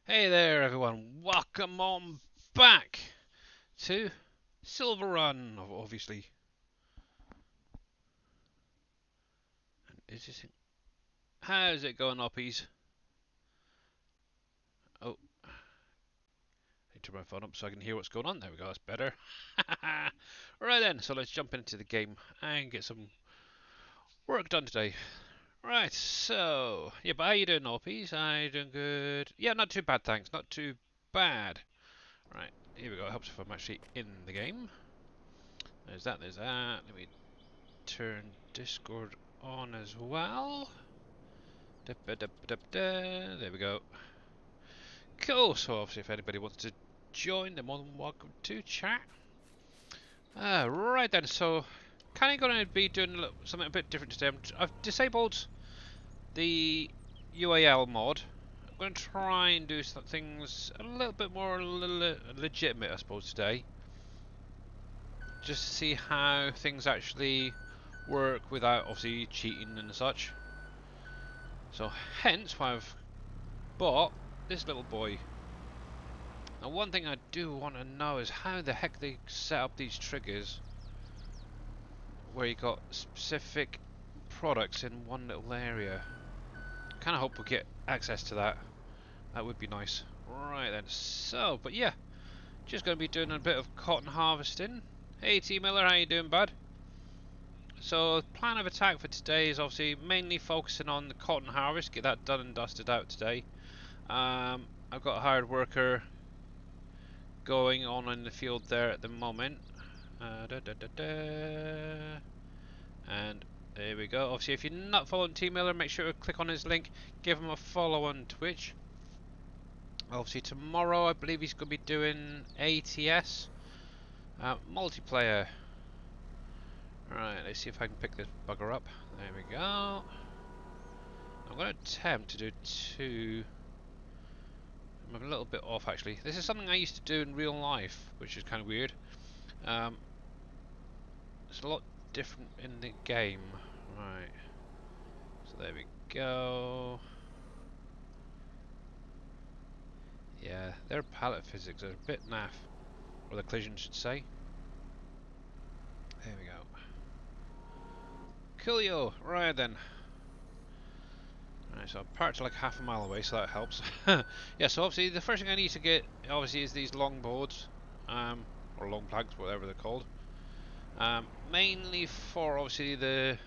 Hey there, everyone. Welcome on back to SilverRun, obviously. Is this? How's it going, Oppies? Oh, I need to turn my phone up so I can hear what's going on. There we go. That's better. Right then, so let's jump into the game and get some work done today. Right, so yeah, but how you doing, Oppies? I doing good. Yeah, not too bad, thanks. Not too bad. Right, here we go. It helps if I'm actually in the game. There's that. There's that. Let me turn Discord on as well. There we go. Cool. So obviously, if anybody wants to join, they're more than welcome to chat. Right then. So kind of going to be doing something a bit different today. I've disabled the UAL mod. I'm going to try and do some things a little bit more legitimate, I suppose, today. Just to see how things actually work without obviously cheating and such. So hence why I've bought this little boy. Now one thing I do want to know is how the heck they set up these triggers where you got specific products in one little area. Kinda hope we get access to that. That would be nice. Right then, so, but yeah, just going to be doing a bit of cotton harvesting. Hey T Miller, how you doing, bud? So plan of attack for today is obviously mainly focusing on the cotton harvest, get that done and dusted out today. I've got a hired worker going on in the field there at the moment. And there we go. Obviously, if you're not following T Miller, make sure to click on his link, give him a follow on Twitch. Obviously, tomorrow I believe he's going to be doing ATS multiplayer. Right, let's see if I can pick this bugger up. There we go. I'm going to attempt to do two. I'm a little bit off actually. This is something I used to do in real life, which is kind of weird. Um, it's a lot different in the game. Right. So there we go. Yeah, their palette physics are a bit naff. Or the collision should say. There we go. Coolio! Right then. Right, so I'm parked like half a mile away, so that helps. Yeah, so obviously the first thing I need to get, obviously, is these long boards. Or long planks, whatever they're called. Mainly for, obviously, the,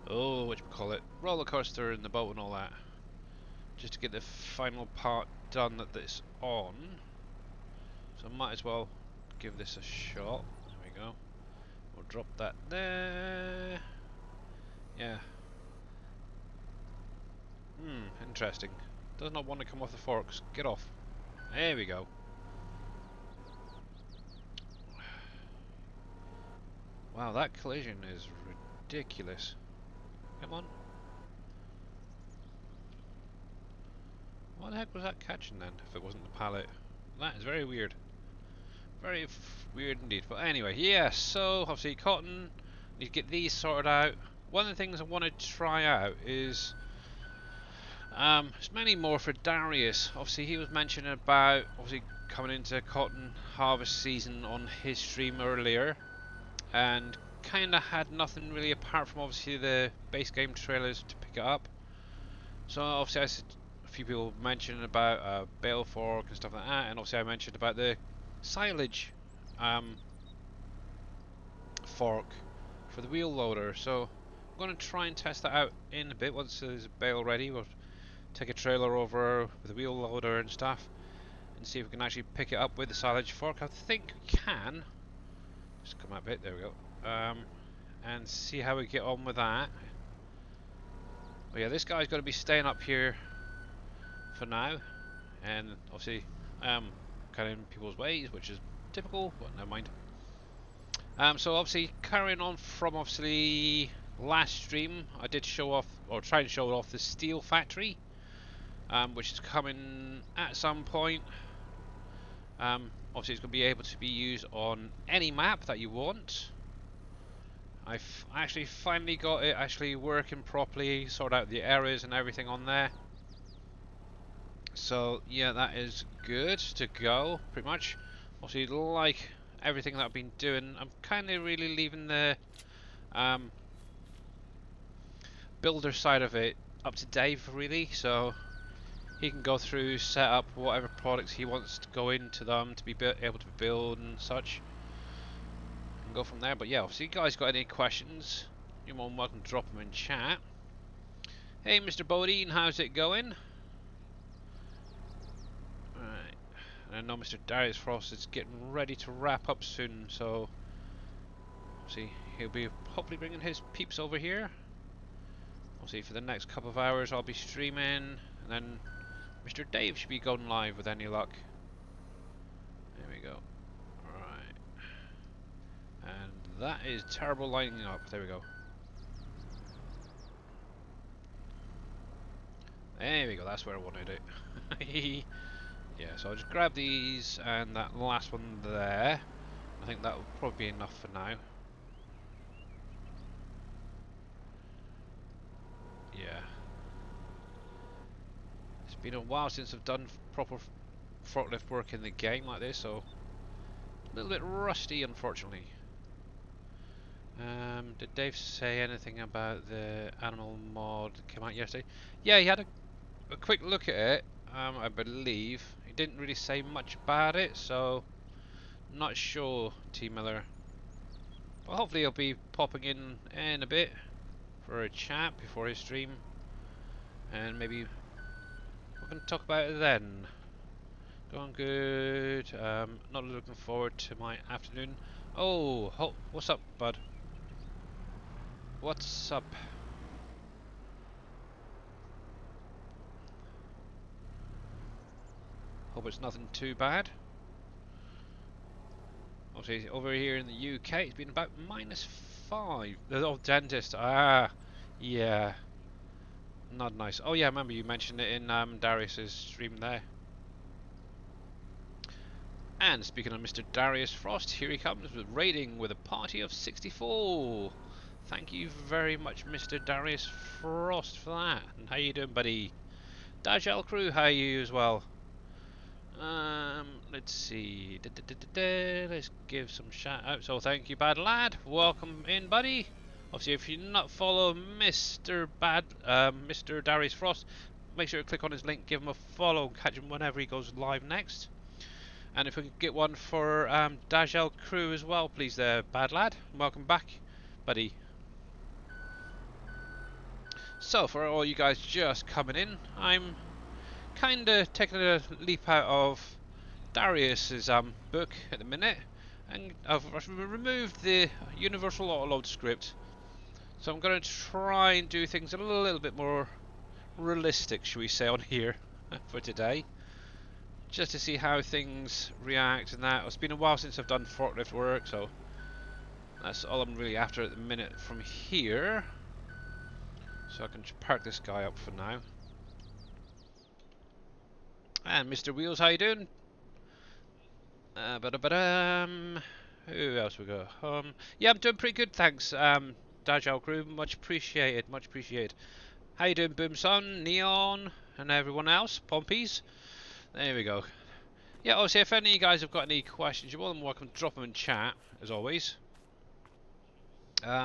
whatchamacallit, roller coaster and the boat and all that. Just to get the final part done that this on. So I might as well give this a shot. There we go. We'll drop that there. Yeah. Interesting. Does not want to come off the forks. Get off. There we go. Wow, that collision is ridiculous. Come on. What the heck was that catching then, if it wasn't the pallet? That is very weird. Very weird indeed. But anyway, yeah, so obviously cotton, need to get these sorted out. One of the things I want to try out is it's mainly more for Darius. Obviously he was mentioning about obviously coming into cotton harvest season on his stream earlier, and kinda had nothing really apart from obviously the base game trailers to pick it up. So obviously a few people mentioned about bale fork and stuff like that, and obviously I mentioned about the silage fork for the wheel loader. So I'm going to try and test that out in a bit once there's a bale ready. We'll take a trailer over with a wheel loader and stuff and see if we can actually pick it up with the silage fork. I think we can. Just come out a bit, there we go. And see how we get on with that. But yeah, this guy's going to be staying up here for now, and obviously kind of in people's ways, which is typical, but never mind. So obviously carrying on from obviously last stream, I did show off, or try and show off the steel factory, which is coming at some point. Obviously it's going to be able to be used on any map that you want. I've actually finally got it actually working properly, sort out the errors and everything on there. So yeah, that is good to go, pretty much. Obviously, like everything that I've been doing, I'm kind of really leaving the um, builder side of it up to Dave, really. So he can go through, set up whatever products he wants to go into them to be able to build and such, and go from there. But yeah, if you guys got any questions, you're more than welcome to drop them in chat. Hey, Mr. Bodine, how's it going? Right. I know Mr. Darius Frost is getting ready to wrap up soon, so see, he'll be hopefully bringing his peeps over here. We'll see, for the next couple of hours I'll be streaming, and then Mr. Dave should be going live with any luck. There we go. Right. And that is terrible lining up. There we go. There we go, that's where I wanted it. Yeah, so I'll just grab these and that last one there. I think that will probably be enough for now. Yeah. It's been a while since I've done proper forklift work in the game like this, so a little bit rusty, unfortunately. Did Dave say anything about the animal mod that came out yesterday? Yeah, he had a quick look at it, I believe. He didn't really say much about it, so not sure, T Miller. But hopefully he'll be popping in a bit for a chat before his stream, and maybe we can talk about it then. Going good. Not looking forward to my afternoon. Oh, what's up, bud? What's up? Hope it's nothing too bad. Obviously, over here in the UK, it's been about -5. The old dentist. Ah, yeah. Not nice. Oh yeah, I remember you mentioned it in Darius's stream there. And speaking of Mr. Darius Frost, here he comes with raiding with a party of 64. Thank you very much, Mr. Darius Frost, for that. And how you doing, buddy? Dajal crew, how are you as well? Let's see. Let's give some shout outs. So thank you, Bad Lad. Welcome in, buddy. Obviously, if you not follow Mr. Darius Frost, make sure to click on his link, give him a follow, catch him whenever he goes live next. And if we could get one for Dajal crew as well, please, there, Bad Lad. Welcome back, buddy. So, for all you guys just coming in, I'm kinda taking a leap out of Darius's book at the minute, and I've removed the universal autoload script, so I'm going to try and do things a little bit more realistic, shall we say, on here for today, just to see how things react and that. It's been a while since I've done forklift work, so that's all I'm really after at the minute from here. So I can park this guy up for now. And Mr. Wheels, how you doing? Who else we got? Yeah, I'm doing pretty good, thanks. Dajal crew, much appreciated, much appreciated. How you doing, Boomson, Neon, and everyone else? Pompies? There we go. Yeah, obviously, if any of you guys have got any questions, you're more than welcome to drop them in chat, as always.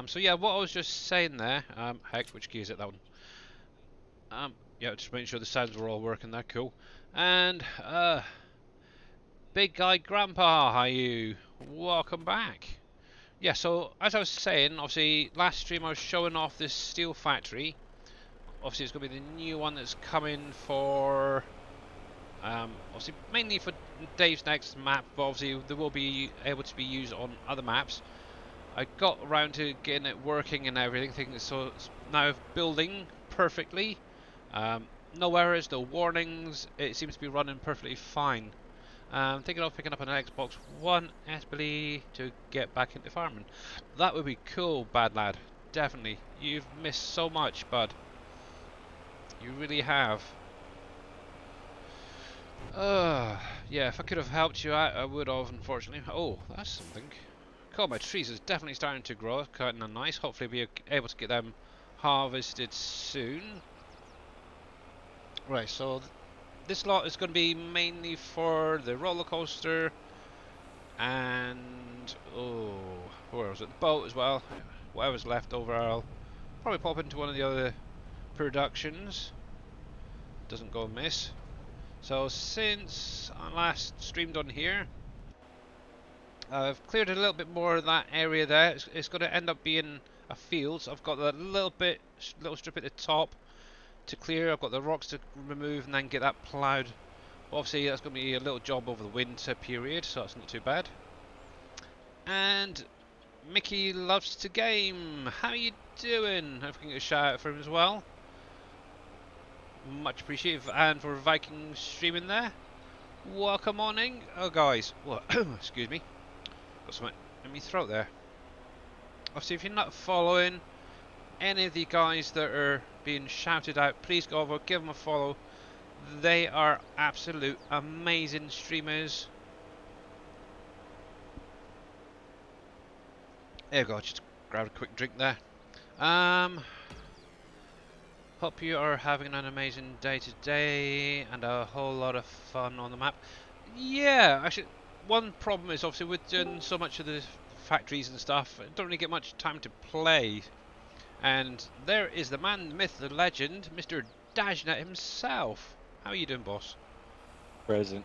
So yeah, what I was just saying there, heck, which key is it, that one? Yeah, just making sure the sounds were all working there, cool. And, Big Guy Grandpa, how are you? Welcome back. Yeah, so as I was saying, obviously last stream I was showing off this steel factory. Obviously it's going to be the new one that's coming for, obviously mainly for Dave's next map, but obviously there will be able to be used on other maps. I got around to getting it working and everything, so it's now building perfectly. No errors, no warnings, it seems to be running perfectly fine. Thinking of picking up an Xbox One S to get back into farming. That would be cool, Bad Lad. Definitely. You've missed so much, bud. You really have. Yeah, if I could have helped you out, I would have, unfortunately. Oh, that's something. Cool, my trees is definitely starting to grow. Kind of nice. Hopefully be able to get them harvested soon. Right, so this lot is going to be mainly for the roller coaster and where was it? The boat as well. Whatever's left over, I'll probably pop into one of the other productions. Doesn't go amiss. So since I last streamed on here, I've cleared a little bit more of that area there. It's going to end up being a field. So I've got that little strip at the top to clear. I've got the rocks to remove and then get that ploughed. Obviously that's going to be a little job over the winter period, so that's not too bad. And Mickey loves to game. How you doing? Hope we can get a shout out for him as well. Much appreciated. And for Viking streaming there. Welcome morning. Oh guys, what? Excuse me. Got something in my throat there. Obviously, if you're not following any of the guys that are being shouted out, please go over, give them a follow. They are absolute amazing streamers. There you go, just grab a quick drink there. Hope you are having an amazing day today and a whole lot of fun on the map. Yeah, actually, one problem is obviously with doing so much of the factories and stuff, I don't really get much time to play. And there is the man, the myth, the legend, Mr. Dashnet himself. How are you doing, boss? Present.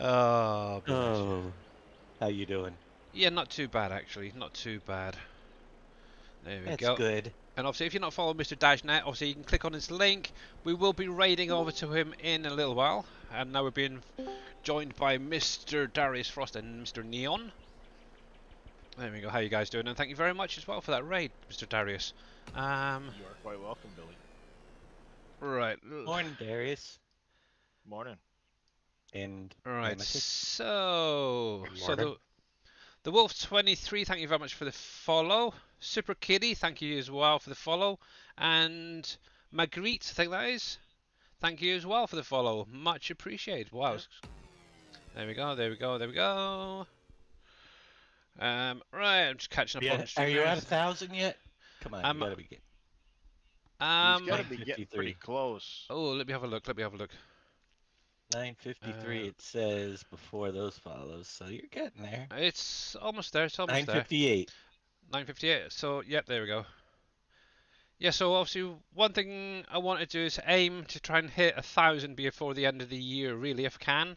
Oh, bless you. Oh, how you doing? Yeah, not too bad actually, not too bad. There we That's go. good. And obviously, if you're not following Mr. Dashnet, obviously you can click on his link. We will be raiding over to him in a little while. And now we're being joined by Mr. Darius Frost and Mr. Neon. There we go. How you guys doing? And thank you very much as well for that raid, Mr. Darius. You are quite welcome, Billy. Right. Morning, Darius. Morning. And Right. Nemesis. So Morning. the Wolf 23, thank you very much for the follow. Super Kitty, thank you as well for the follow. And Magritte, I think that is. Thank you as well for the follow. Much appreciated. Wow. Yep. There we go. There we go. There we go. Right, I'm just catching up on Are you at streamers. 1,000 yet? Come on, you gotta be getting. He's got to be getting pretty close. Oh, let me have a look. Let me have a look. 953. It says before those follows, so you're getting there. It's almost there. It's almost 958. there. 958. So, yep, there we go. Yeah, so obviously one thing I want to do is aim to try and hit 1,000 before the end of the year, really, if I can.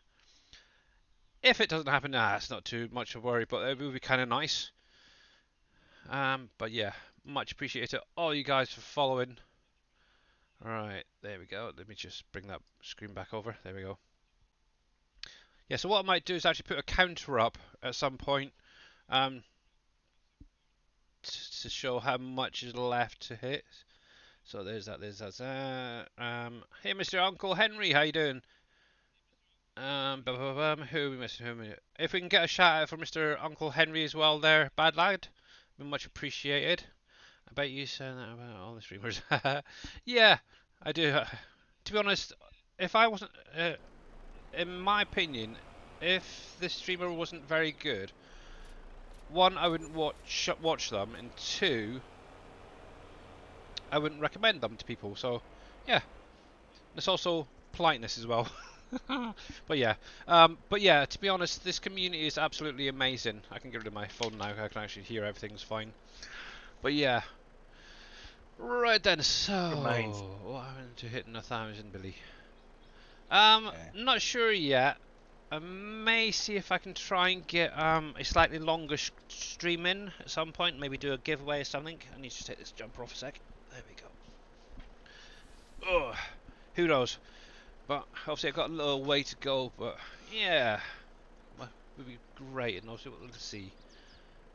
If it doesn't happen, it's not too much of a worry, but it would be kind of nice. But yeah, much appreciated all you guys for following. Alright, there we go. Let me just bring that screen back over. There we go. Yeah, so what I might do is actually put a counter up at some point to show how much is left to hit. So there's that, hey, Mr. Uncle Henry, how you doing? Who are we missing? If we can get a shout out for Mr. Uncle Henry as well there, bad lad, be much appreciated. I bet you saying that about all the streamers. Yeah, I do. To be honest, if I wasn't, in my opinion, if the streamer wasn't very good, one, I wouldn't watch them, and two, I wouldn't recommend them to people. So, yeah, there's also politeness as well. But yeah, to be honest, this community is absolutely amazing. I can get rid of my phone now. I can actually hear everything's fine. But yeah, right then. So what happened to hitting 1,000, Billy? Not sure yet. I may see if I can try and get a slightly longer stream in at some point. Maybe do a giveaway or something. I need to take this jumper off a sec. There we go. Ugh, who knows? But obviously I've got a little way to go, but yeah, it would be great. And obviously we'll see.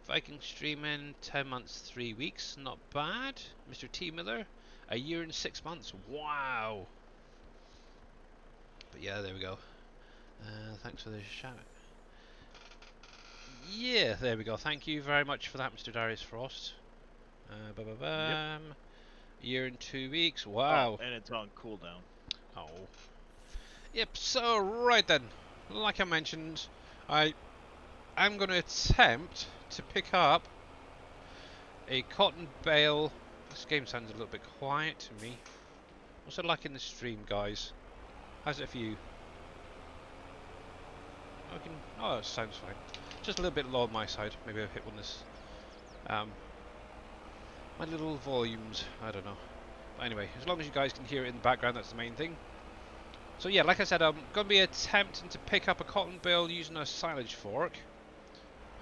Viking streaming, 10 months, 3 weeks, not bad. Mr. T Miller, a year and 6 months, wow. But yeah, there we go. Thanks for the shout. Yeah, there we go. Thank you very much for that, Mr. Darius Frost. Yep. Year and 2 weeks, wow. Oh, and it's on cooldown. Oh. Yep, so right then, like I mentioned, I'm going to attempt to pick up a cotton bale. This game sounds a little bit quiet to me. What's it like in the stream, guys? How's it for you? Oh, it sounds fine. Just a little bit low on my side. Maybe I've hit one of this. My little volumes. I don't know. But anyway, as long as you guys can hear it in the background, that's the main thing. So yeah, like I said, I'm going to be attempting to pick up a cotton bale using a silage fork.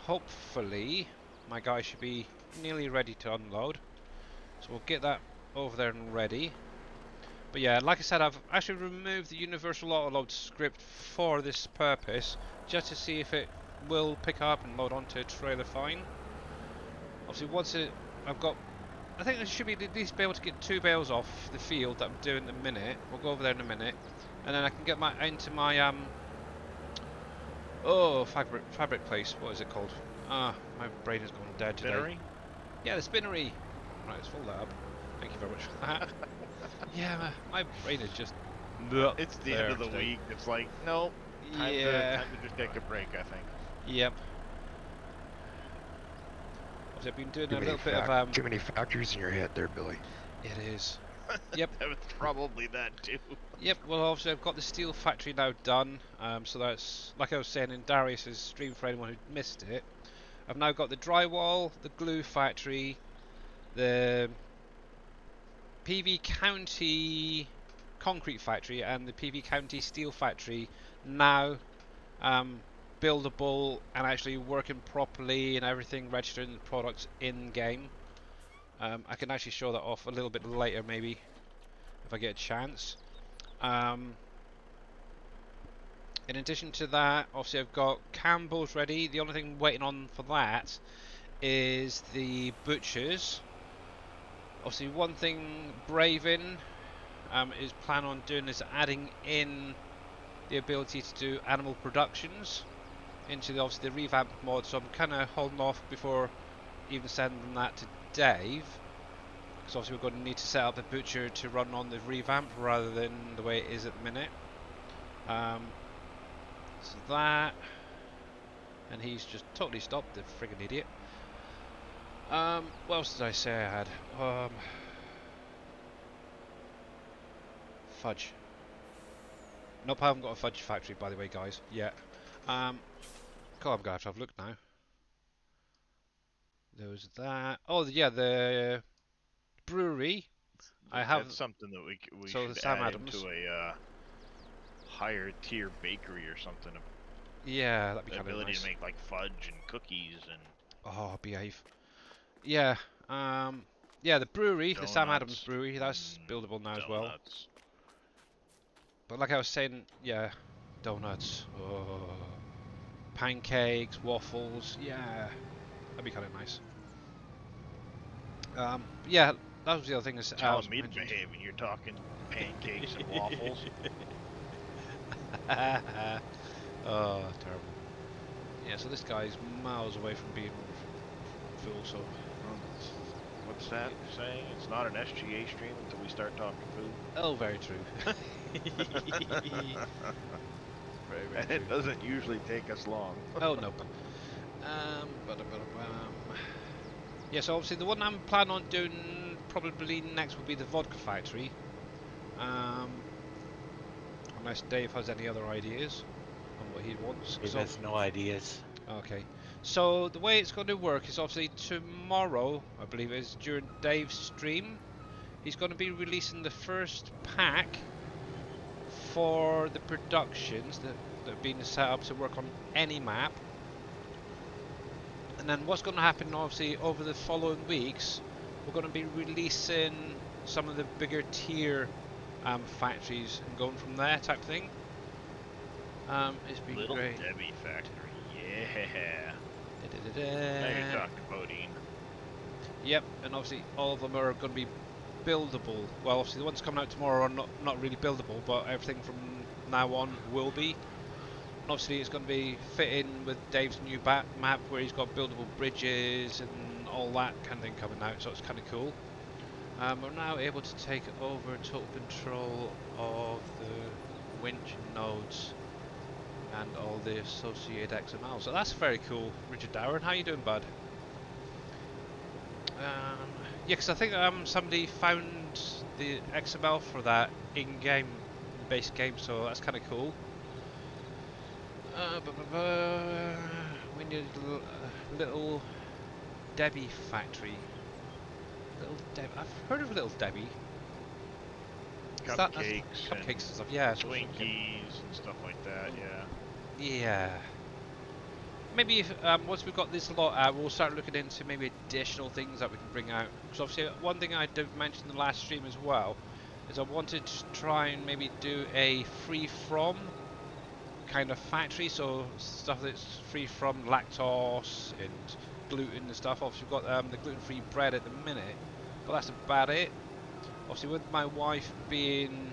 Hopefully, my guy should be nearly ready to unload. So we'll get that over there and ready. But yeah, like I said, I've actually removed the universal autoload script for this purpose, just to see if it will pick up and load onto a trailer fine. Obviously, once I've got, I think I should be at least be able to get 2 bales off the field that I'm doing in a minute. We'll go over there in a minute, and then I can get into my fabric place. What is it called? My brain is going dead today. Spinnery? Yeah, the spinnery. Right, let's fold that up. Thank you very much for that. Yeah, my brain is just. It's the end of the week. It's like, nope. Time to just take a break, I think. Yep. I've been doing a little bit of too many factories in your head there, Billy. It is. Yep. That was probably that too. Yep. Well, obviously I've got the steel factory now done. So that's, like I was saying in Darius's stream for anyone who missed it. I've now got the drywall, the glue factory, the PV County concrete factory, and the PV County steel factory now buildable and actually working properly and everything, registering the products in game. I can actually show that off a little bit later, maybe if I get a chance. In addition to that, obviously I've got Campbell's ready. The only thing waiting on for that is the butchers. Obviously, one thing Braven is planning on doing is adding in the ability to do animal productions into obviously the revamp mod, so I'm kind of holding off before even sending that to Dave, because obviously we're going to need to set up the butcher to run on the revamp rather than the way it is at the minute. So that, and he's just totally stopped, the friggin' idiot. What else did I say I had? Fudge. Nope, I haven't got a fudge factory, by the way, guys, yet. God, I'm going to have a look now. There was that. Oh, yeah, the brewery. I have. That's something that we so should Sam add Adams. into a higher tier bakery or something. Yeah, that'd be The kind of ability nice. to make like fudge and cookies and. Oh, behave. Yeah. Yeah, the brewery, Donuts. the Sam Adams brewery, that's buildable now as well. But like I was saying, yeah, donuts, pancakes, waffles, yeah, that'd be kind of nice. Yeah, that was the other thing. Telling me to behave when you're talking pancakes and waffles. Oh, terrible. Yeah, so this guy's miles away from being full, so. What's that saying? It's not an SGA stream until we start talking food. Oh, very true. Very, very And it doesn't usually take us long. Oh, nope. Yeah, so obviously the one I'm planning on doing probably next will be the vodka factory. Unless Dave has any other ideas on what he wants. He has no ideas. Okay. So the way it's going to work is obviously tomorrow, I believe it is, during Dave's stream, he's going to be releasing the first pack for the productions that have been set up to work on any map. And then what's going to happen obviously over the following weeks, we're going to be releasing some of the bigger tier factories and going from there type thing. It's been Little great. Debbie factory, yeah. Da-da-da-da. Now you're talking codeine. Yep, and obviously all of them are going to be buildable. Well, obviously the ones coming out tomorrow are not really buildable, but everything from now on will be. And obviously it's going to be fitting with Dave's new map where he's got buildable bridges and all that kind of thing coming out, so it's kind of cool. We're now able to take over total control of the winch nodes and all the associated XML. So that's very cool. Richard Darren, how you doing, bud? Yeah, because I think somebody found the XML for that in-game, base game, so that's kind of cool. We need a little Debbie factory. Little Debbie. I've heard of Little Debbie. That's Cupcakes cupcakes and and stuff. Yeah, so Twinkies and stuff like that. Yeah. yeah. Maybe if, once we've got this lot out, we'll start looking into maybe additional things that we can bring out. Because obviously, one thing I did mention in the last stream as well is I wanted to try and maybe do a free from kind of factory, so stuff that's free from lactose and gluten and stuff. Obviously, we've got the gluten-free bread at the minute, but that's about it. Obviously, with my wife being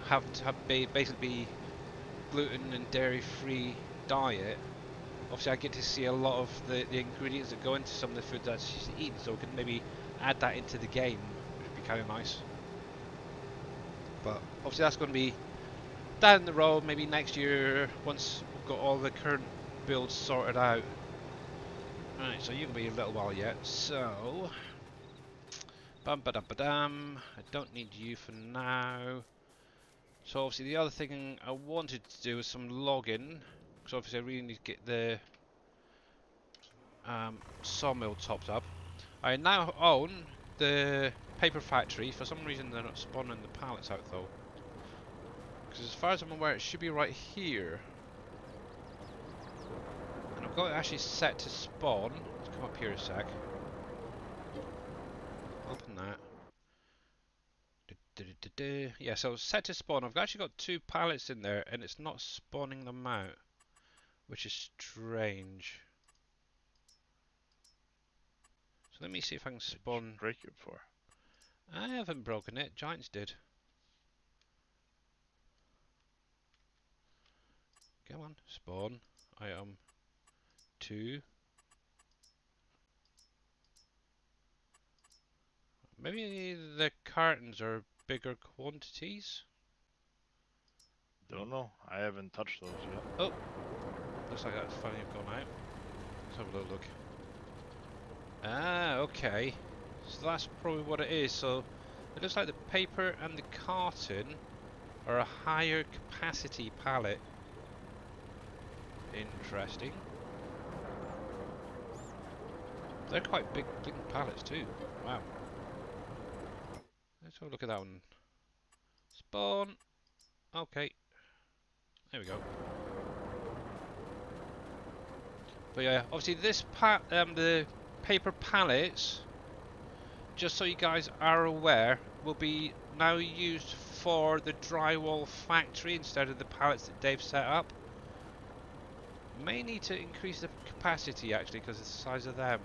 having to basically be gluten and dairy-free diet, obviously I get to see a lot of the ingredients that go into some of the food that she's eating, so we can maybe add that into the game, which would be kind of nice. But obviously that's going to be down the road, maybe next year, once we've got all the current builds sorted out. Right, so you can be a little while yet, so... Bum ba dum ba dum. I don't need you for now. So obviously the other thing I wanted to do was some logging, because obviously I really need to get the sawmill topped up. I now own the paper factory. For some reason they're not spawning the pallets out though. Because as far as I'm aware it should be right here. And I've got it actually set to spawn. Let's come up here a sec. Open that. Yeah, so set to spawn. I've actually got 2 pallets in there and it's not spawning them out, which is strange. So let me see if I can spawn. Did you break it before? I haven't broken it. Giants did. Come on, spawn. Item 2. Maybe the cartons are bigger quantities? Don't know. I haven't touched those yet. Oh! Looks like that's finally gone out. Let's have a little look. Ah, okay. So that's probably what it is. So it looks like the paper and the carton are a higher capacity pallet. Interesting. They're quite big pallets too. Wow. Let's have a look at that one. Spawn. Okay. There we go. But yeah, obviously this the paper pallets, just so you guys are aware, will be now used for the drywall factory instead of the pallets that Dave set up. May need to increase the capacity actually because of the size of them.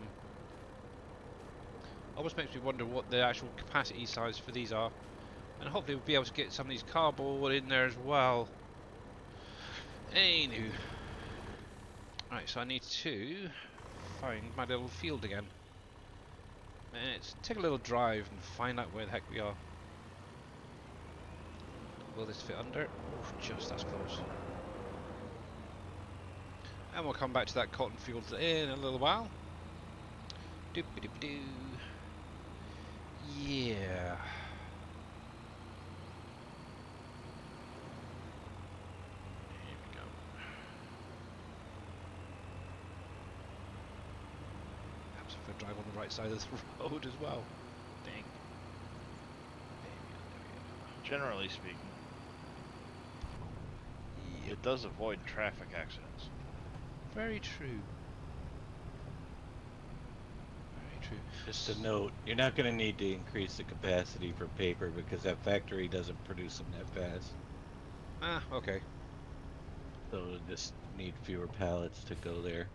Almost makes me wonder what the actual capacity size for these are. And hopefully we'll be able to get some of these cardboard in there as well. Anywho. Right, so I need to find my little field again. Let's take a little drive and find out where the heck we are. Will this fit under? Oof, just that's close. And we'll come back to that cotton field in a little while. Doop-a-doop-a-doo. Yeah. Here we go. Perhaps if I drive on the right side of the road as well. Dang. Generally speaking, Yep. it does avoid traffic accidents. Very true. Very true. Just a note, you're not going to need to increase the capacity for paper because that factory doesn't produce them that fast. Ah, okay. So we'll just need fewer pallets to go there.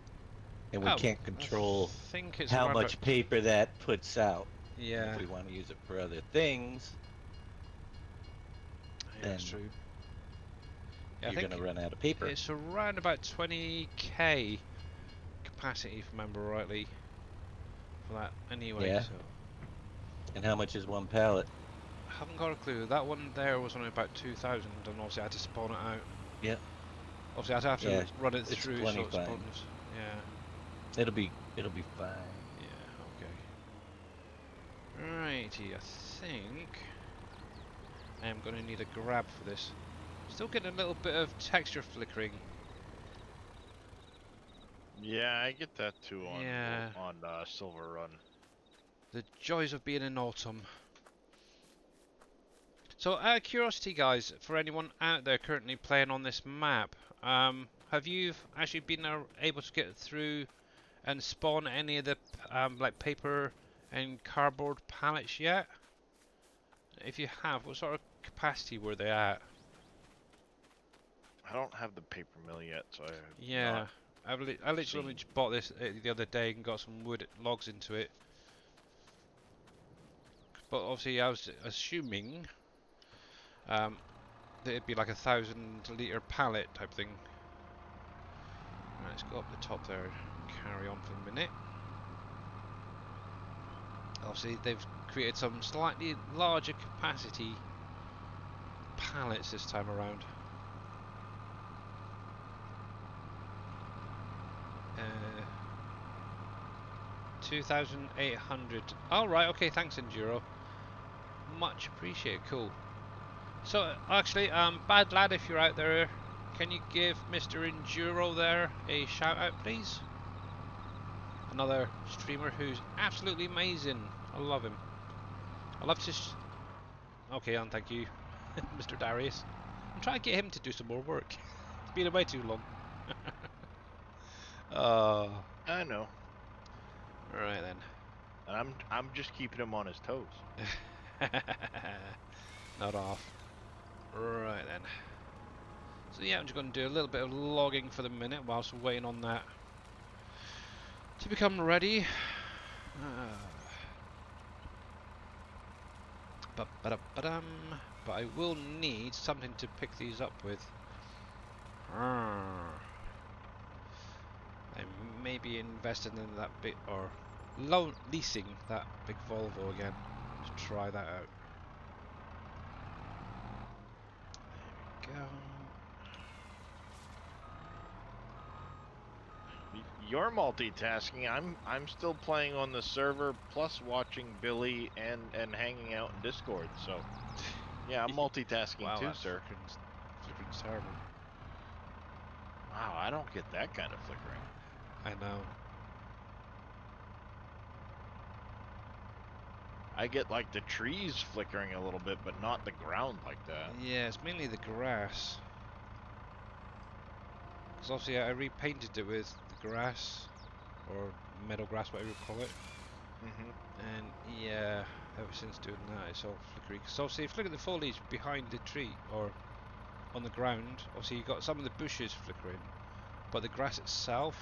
And we Oh, can't control I think it's how around much about- paper that puts out. Yeah, If we want to use it for other things, yeah, that's then true. Yeah, I you're think going to run out of paper. it's around about 20k capacity, if I remember rightly, for that anyway. Yeah. So And how much is one pallet? I haven't got a clue. That one there was only about 2,000, and obviously I had to spawn it out. Yep. Obviously I'd have to Yeah, run it it's through so plenty it fine. spawns. Yeah. It'll be fine. Yeah. Okay. Righty, I think I am going to need a grab for this. Still getting a little bit of texture flickering. Yeah, I get that too on Yeah. SilverRun. The joys of being in autumn. So, out of curiosity, guys, for anyone out there currently playing on this map, have you actually been able to get through and spawn any of the like paper and cardboard pallets yet? If you have, what sort of capacity were they at? I don't have the paper mill yet, so I have Yeah, not I literally seen. only just bought this the other day and got some wood logs into it. But obviously, I was assuming that it'd be like 1,000-litre pallet type thing. Right, let's go up the top there. Carry on for a minute. Obviously, they've created some slightly larger capacity pallets this time around. 2,800. All right, okay, thanks, Enduro. Much appreciated. Cool. So, actually, Bad Lad, if you're out there, can you give Mr. Enduro there a shout out, please? Another streamer who's absolutely amazing. I love him. I love to. Okay, and thank you, Mr. Darius. I'm trying to get him to do some more work. It's been way too long. I know. Right then. And I'm just keeping him on his toes. Not off. Right then. So yeah, I'm just going to do a little bit of logging for the minute whilst we're waiting on that to become ready. But I will need something to pick these up with. I may be investing in that bit, or leasing that big Volvo again to try that out. There we go. You're multitasking. I'm still playing on the server, plus watching Billy and hanging out in Discord. So, yeah, I'm multitasking Wow, too, that's sir. flickering terrible. Wow, I don't get that kind of flickering. I know. I get like the trees flickering a little bit, but not the ground like that. Yeah, it's mainly the grass. Because obviously I repainted it with the grass, or meadow grass, whatever you call it. And yeah, ever since doing that, it's all flickery. Because obviously, if you look at the foliage behind the tree, or on the ground, obviously you've got some of the bushes flickering, but the grass itself,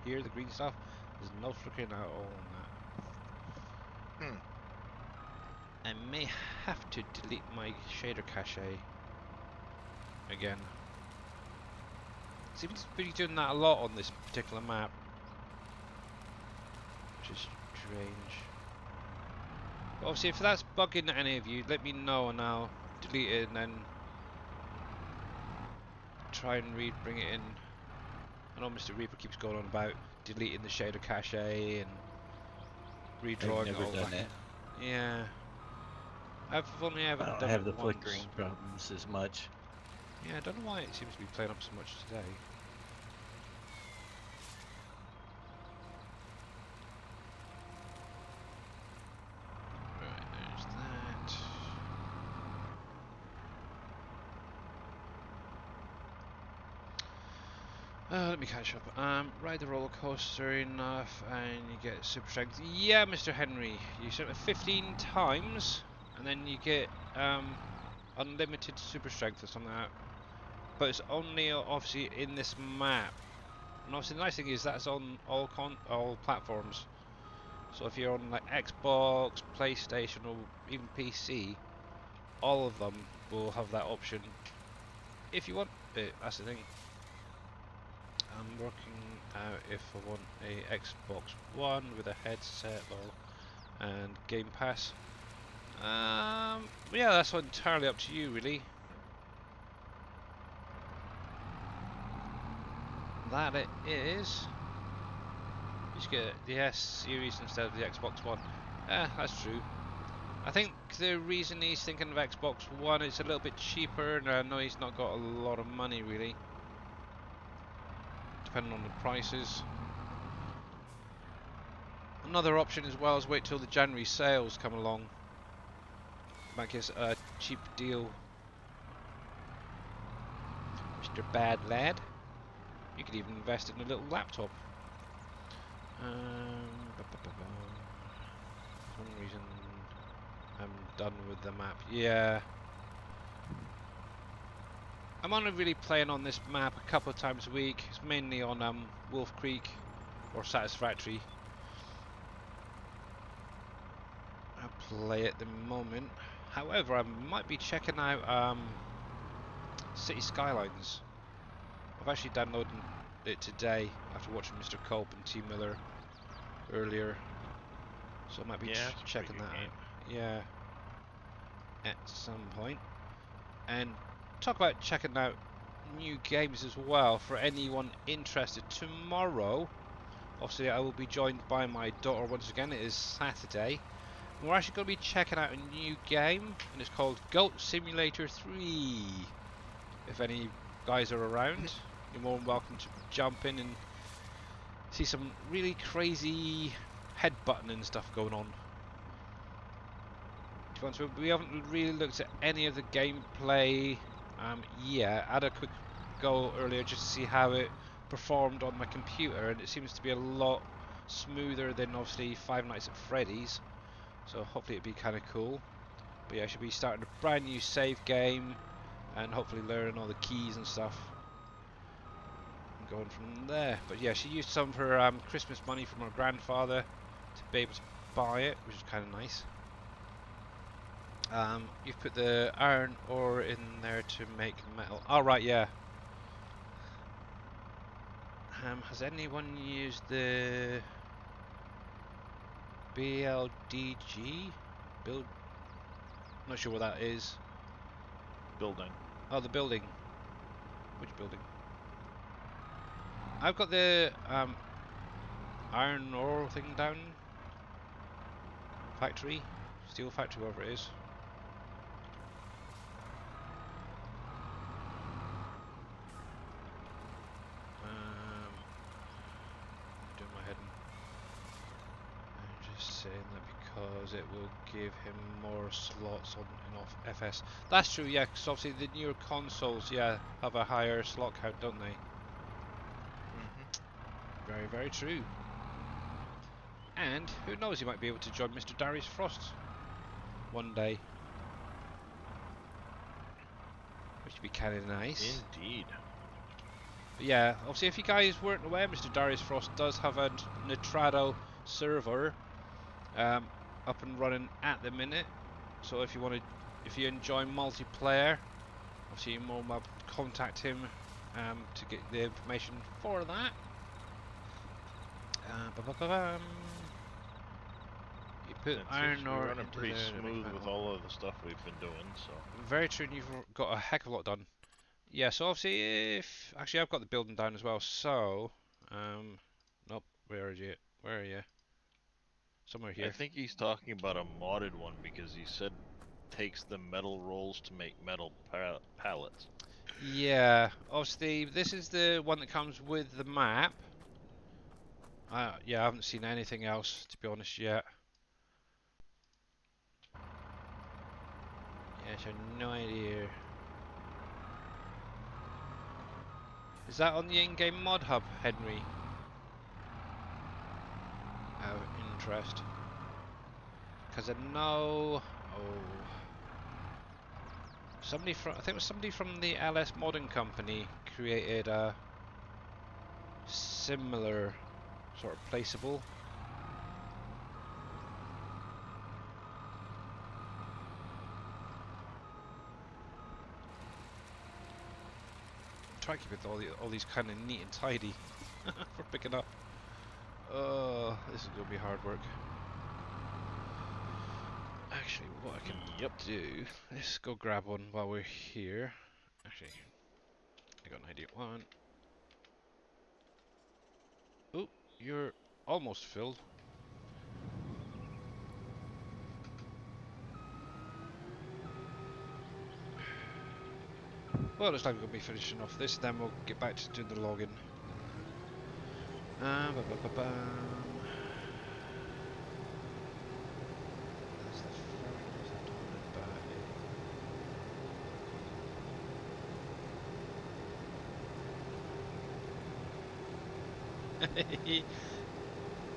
here, the green stuff, there's no flickering at all on that. I may have to delete my shader cache again. Seems to be doing that a lot on this particular map, which is strange. But obviously, if that's bugging any of you, let me know and I'll delete it and then try and bring it in. I know Mr. Reaper keeps going on about deleting the shader cache and redrawing I've never all done that. it. Yeah, I've only ever I don't done have it the once. flickering problems as much. Yeah, I don't know why it seems to be playing up so much today. Right, there's that. Let me catch up. Ride the roller coaster enough and you get super strength. Yeah, Mr. Henry, you set it 15 times and then you get unlimited super strength or something like that. But it's only obviously in this map. And obviously the nice thing is that's on all platforms. So if you're on like Xbox, PlayStation, or even PC, all of them will have that option if you want it. That's the thing. I'm working out if I want a Xbox One with a headset and Game Pass. Yeah, that's entirely up to you, really. That it is. You just get the S series instead of the Xbox One. That's true. I think the reason he's thinking of Xbox One is a little bit cheaper, and I know he's not got a lot of money really, depending on the prices. Another option as well is wait till the January sales come along. Might get a cheap deal. Mr. Bad Lad. You could even invest in a little laptop. For some reason I'm done with the map. Yeah. I'm only really playing on this map a couple of times a week. It's mainly on Wolf Creek or Satisfactory. I play at the moment. However, I might be checking out City Skylines. I've actually downloaded it today after watching Mr. Culp and T Miller earlier, so I might be checking that out. Yeah, at some point. And talk about checking out new games as well for anyone interested. Tomorrow, obviously, I will be joined by my daughter once again. It is Saturday. We're actually going to be checking out a new game, and it's called Goat Simulator 3. If any guys are around, you're more than welcome to jump in and see some really crazy headbutting and stuff going on. We haven't really looked at any of the gameplay yet. I had a quick go earlier just to see how it performed on my computer, and it seems to be a lot smoother than obviously Five Nights at Freddy's. So hopefully it'll be kind of cool. But yeah, I should be starting a brand new save game and hopefully learning all the keys and stuff and going from there. But yeah, she used some of her Christmas money from her grandfather to be able to buy it, which is kind of nice. You've put the iron ore in there to make metal. Oh right, yeah. Has anyone used the BLDG? Build. Not sure what that is. Building. Oh, the building. Which building? I've got the iron ore thing down. Factory, steel factory, whatever it is. Doing my heading. I'm just saying that because it will give him more slots on and off FS. That's true, yeah. Because obviously the newer consoles, yeah, have a higher slot count, don't they? Very, very true. And who knows, he might be able to join Mr. Darius Frost one day, which would be kind of nice. Indeed. But yeah, obviously, if you guys weren't aware, Mr. Darius Frost does have a Nitrado server up and running at the minute. So if you enjoy multiplayer, obviously you're more than welcome to contact him to get the information for that. You put iron ore running into pretty there, smooth with all of the stuff we've been doing. So very true, and you've got a heck of a lot done. Yeah, so obviously, if actually I've got the building down as well. So, nope. Where are you? Where are you? Somewhere here. I think he's talking about a modded one because he said takes the metal rolls to make metal pallets. Yeah, obviously this is the one that comes with the map. Yeah, I haven't seen anything else to be honest yet. Yeah, so no idea. Is that on the in-game mod hub, Henry? Out of interest. Because I know... Oh... Somebody from... I think it was somebody from the LS Modding Company created a similar sort of placeable. Try to keep it all these kind of neat and tidy for picking up. Oh, this is going to be hard work. Actually, what I can do, let's go grab one while we're here. Actually, I got an idea. One. Oh, you're almost filled. Well, looks like we're going to be finishing off this, then we'll get back to doing the login. Ba-ba-ba-bam. That's the furnace I told you about.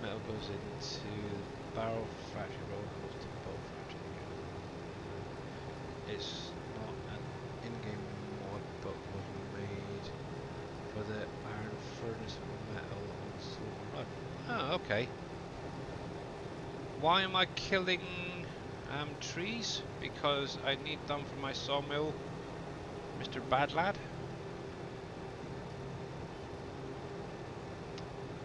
Metal goes into the barrel factory, roll goes to the bolt factory. It's not an in-game mod, but was made for the iron furnace of metal on SilverRun. Oh, okay. Why am I killing trees? Because I need them for my sawmill, Mr. Badlad.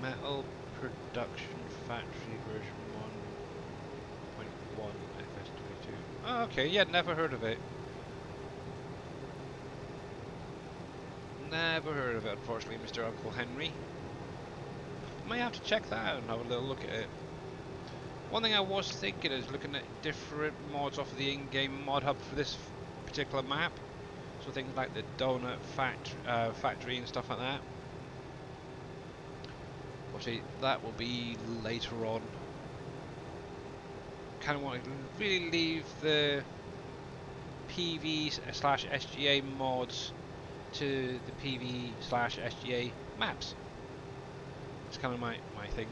Metal Production Factory version 1.1 FS22. Oh, okay, yeah, never heard of it. Never heard of it, unfortunately, Mr. Uncle Henry. Might have to check that out and have a little look at it. One thing I was thinking is looking at different mods off of the in-game mod hub for this particular map. So things like the donut factory and stuff like that. Obviously, that will be later on. Kind of want to really leave the PV/SGA mods to the PV/SGA maps. It's kind of my thing.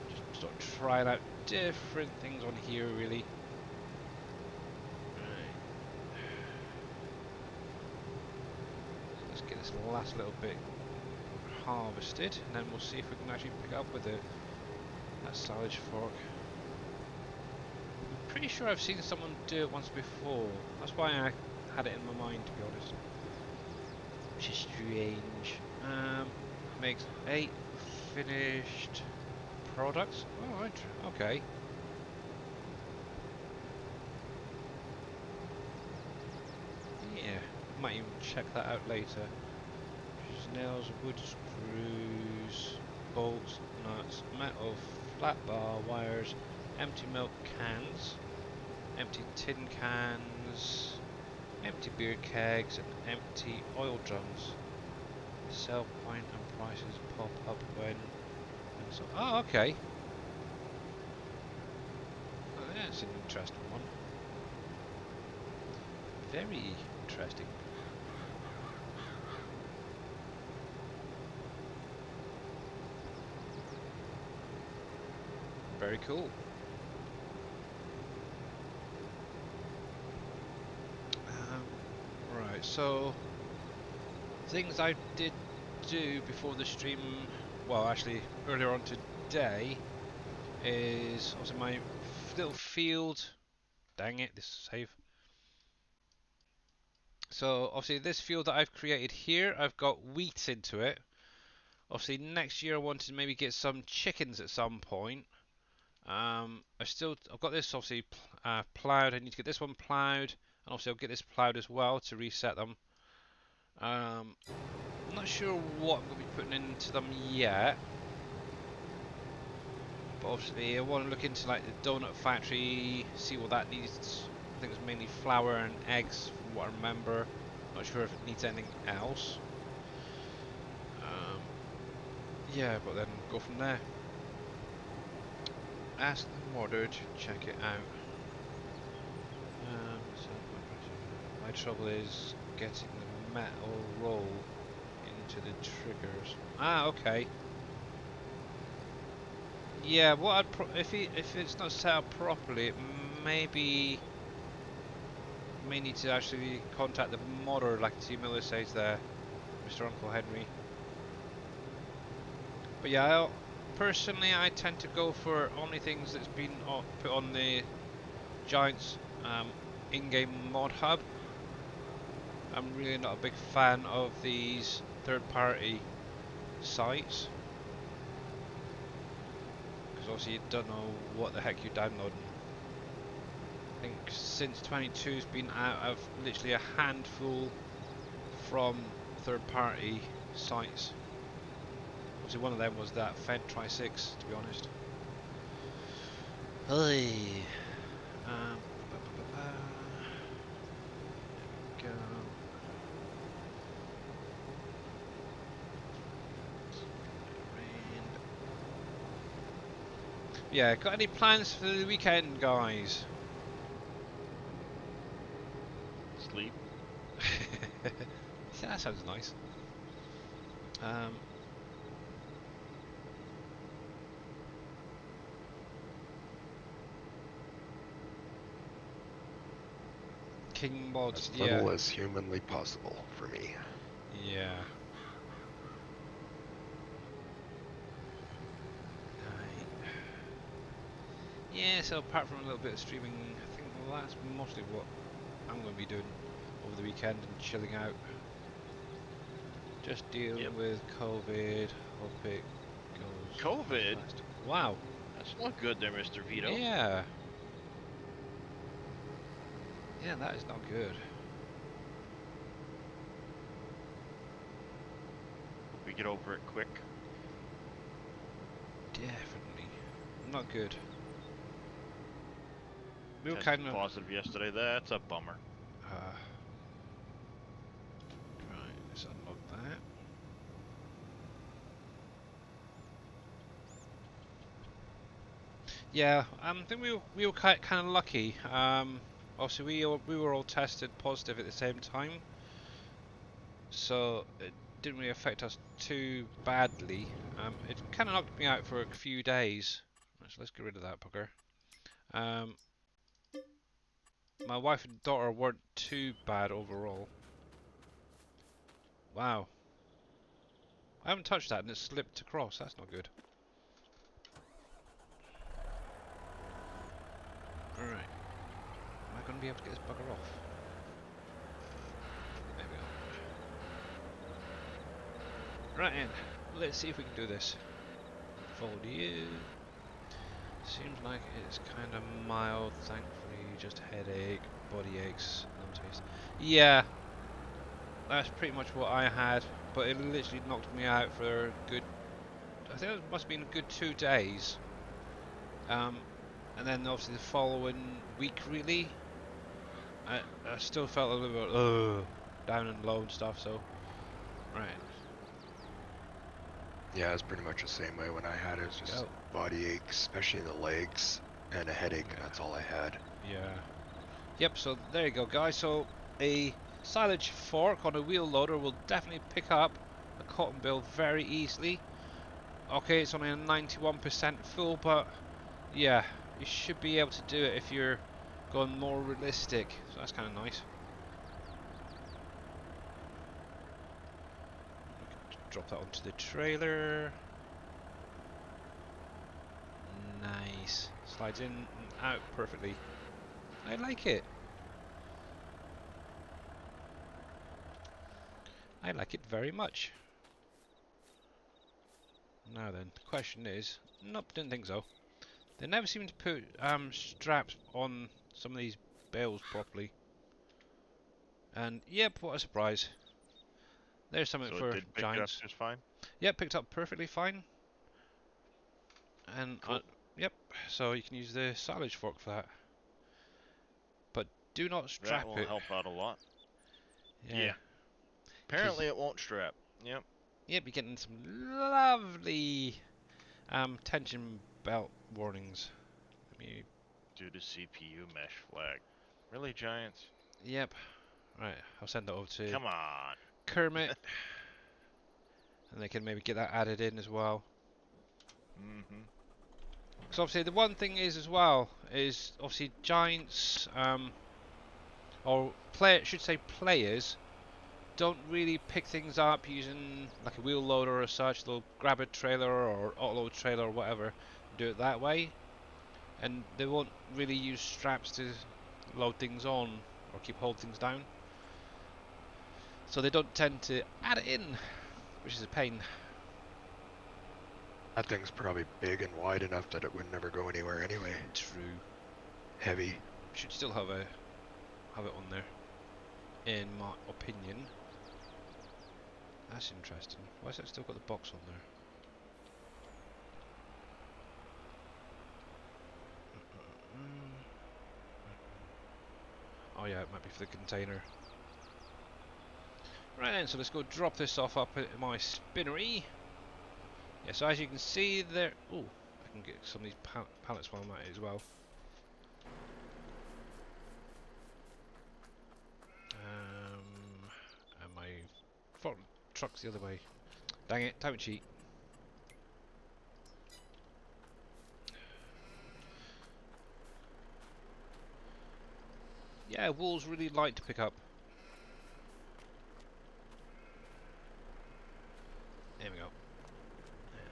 Just start trying out different things on here, really. Right. So let's get this last little bit harvested, and then we'll see if we can actually pick up with that silage fork. I'm pretty sure I've seen someone do it once before. That's why I had it in my mind, to be honest. Which is strange. Makes 8 finished products. Oh, right. Okay. Yeah, might even check that out later. Nails, wood screws, bolts, nuts, metal, flat bar, wires, empty milk cans, empty tin cans, empty beer kegs, and empty oil drums. Sell point and prices pop up when. And so, oh, okay. Oh, that's an interesting one. Very interesting. Very cool. Right, so things I did do before the stream, well, actually earlier on today, is also my little field. Dang it, this save. So obviously this field that I've created here, I've got wheat into it. Obviously next year I wanted to maybe get some chickens at some point. I've got this obviously ploughed. I need to get this one ploughed, and obviously I'll get this ploughed as well to reset them. I'm not sure what I'm going to be putting into them yet, but obviously I want to look into like the donut factory, see what that needs. I think it's mainly flour and eggs from what I remember. Not sure if it needs anything else. Yeah, but then go from there. Ask the modder to check it out. So my trouble is getting the metal roll into the triggers. Ah, okay. Yeah, what I'd if it's not set up properly, it may need to actually contact the modder, like T Miller says there, Mr. Uncle Henry. But yeah, personally, I tend to go for only things that's been put on the Giants in-game mod hub. I'm really not a big fan of these third-party sites, because obviously you don't know what the heck you're downloading. I think since 22 has been out of literally a handful from third-party sites. Obviously one of them was that Fed Tri-6, to be honest. Hey. There we go. Yeah, got any plans for the weekend, guys? Sleep. Yeah, that sounds nice. Um, King mods, As yeah, little as humanly possible for me. yeah. Right. Yeah, so apart from a little bit of streaming, I think that's mostly what I'm going to be doing over the weekend and chilling out. Just dealing Yep. with COVID. Hope it goes COVID? fast. Wow. That's not good there, Mr. Vito. Yeah. Yeah, that is not good. Hope we get over it quick. Definitely. Not good. We were Tested kind of... positive yesterday. That's a bummer. Right, let's unlock that. Yeah, I think we were kind of lucky. Obviously we were all tested positive at the same time, so it didn't really affect us too badly. It kind of knocked me out for a few days. So let's get rid of that bugger. Um, my wife and daughter weren't too bad overall. Wow, I haven't touched that and it slipped across. That's not good. All right, am I going to be able to get this bugger off? There we go. Right in. Let's see if we can do this. Fold you. Seems like it's kind of mild, thankfully. Just headache, body aches, numb taste. Yeah, that's pretty much what I had, but it literally knocked me out for a good. I think it must have been a good 2 days. And then obviously the following week, really, I still felt a little bit down and low and stuff. So, right. Yeah, it's pretty much the same way when I had it. It was just Go. body ache, especially in the legs, and a headache. Yeah. That's all I had. Yeah. Yep, so there you go, guys. So a silage fork on a wheel loader will definitely pick up a cotton bale very easily. Okay, it's only a 91% full, but yeah, you should be able to do it if you're going more realistic. So that's kind of nice. Drop that onto the trailer. Nice. Slides in and out perfectly. I like it. I like it very much. Now then, the question is, nope, didn't think so. They never seem to put straps on some of these bales properly. And yep, what a surprise. There's something So for it did pick it up giants. just fine. Yep, picked up perfectly fine. And Cool. yep, so you can use the silage fork for that. But do not That strap will it. help out a lot. Yeah. Yeah. Apparently it won't strap. Yep. Yep, you're getting some lovely tension belt warnings. Let me. Due to CPU mesh flag. Really, Giants? Yep. Right, I'll send that over to Come on. Kermit, and they can maybe get that added in as well. Mm-hmm. Because obviously the one thing is as well is obviously giants, or should say players, don't really pick things up using like a wheel loader or such. They'll grab a trailer or auto trailer or whatever, and do it that way, and they won't really use straps to load things on or hold things down. So they don't tend to add it in, which is a pain. That thing's probably big and wide enough that it would never go anywhere anyway. True. Heavy. Should still have it on there, in my opinion. That's interesting. Why has it still got the box on there? Oh yeah, it might be for the container. Right then, so let's go drop this off up at my spinnery. Yeah, so as you can see there... Oh, I I can get some of these pallets while I'm at it as well. And my truck's the other way. Dang it, time to cheat. Yeah, wool's really light to pick up. There we go. And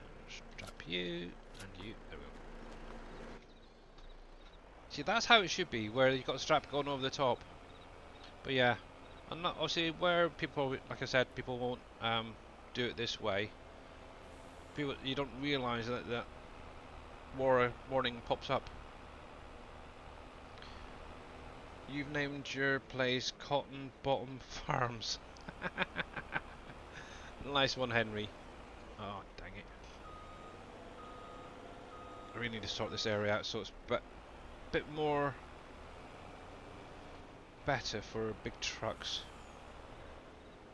strap you, and you. There we go. See, that's how it should be, where you've got a strap going over the top. But yeah, I'm not obviously where people, like I said, people won't do it this way. People, you don't realise that warning pops up. You've named your place Cotton Bottom Farms. Nice one, Henry. Oh, dang it. I really need to sort this area out so it's a bit more better for big trucks.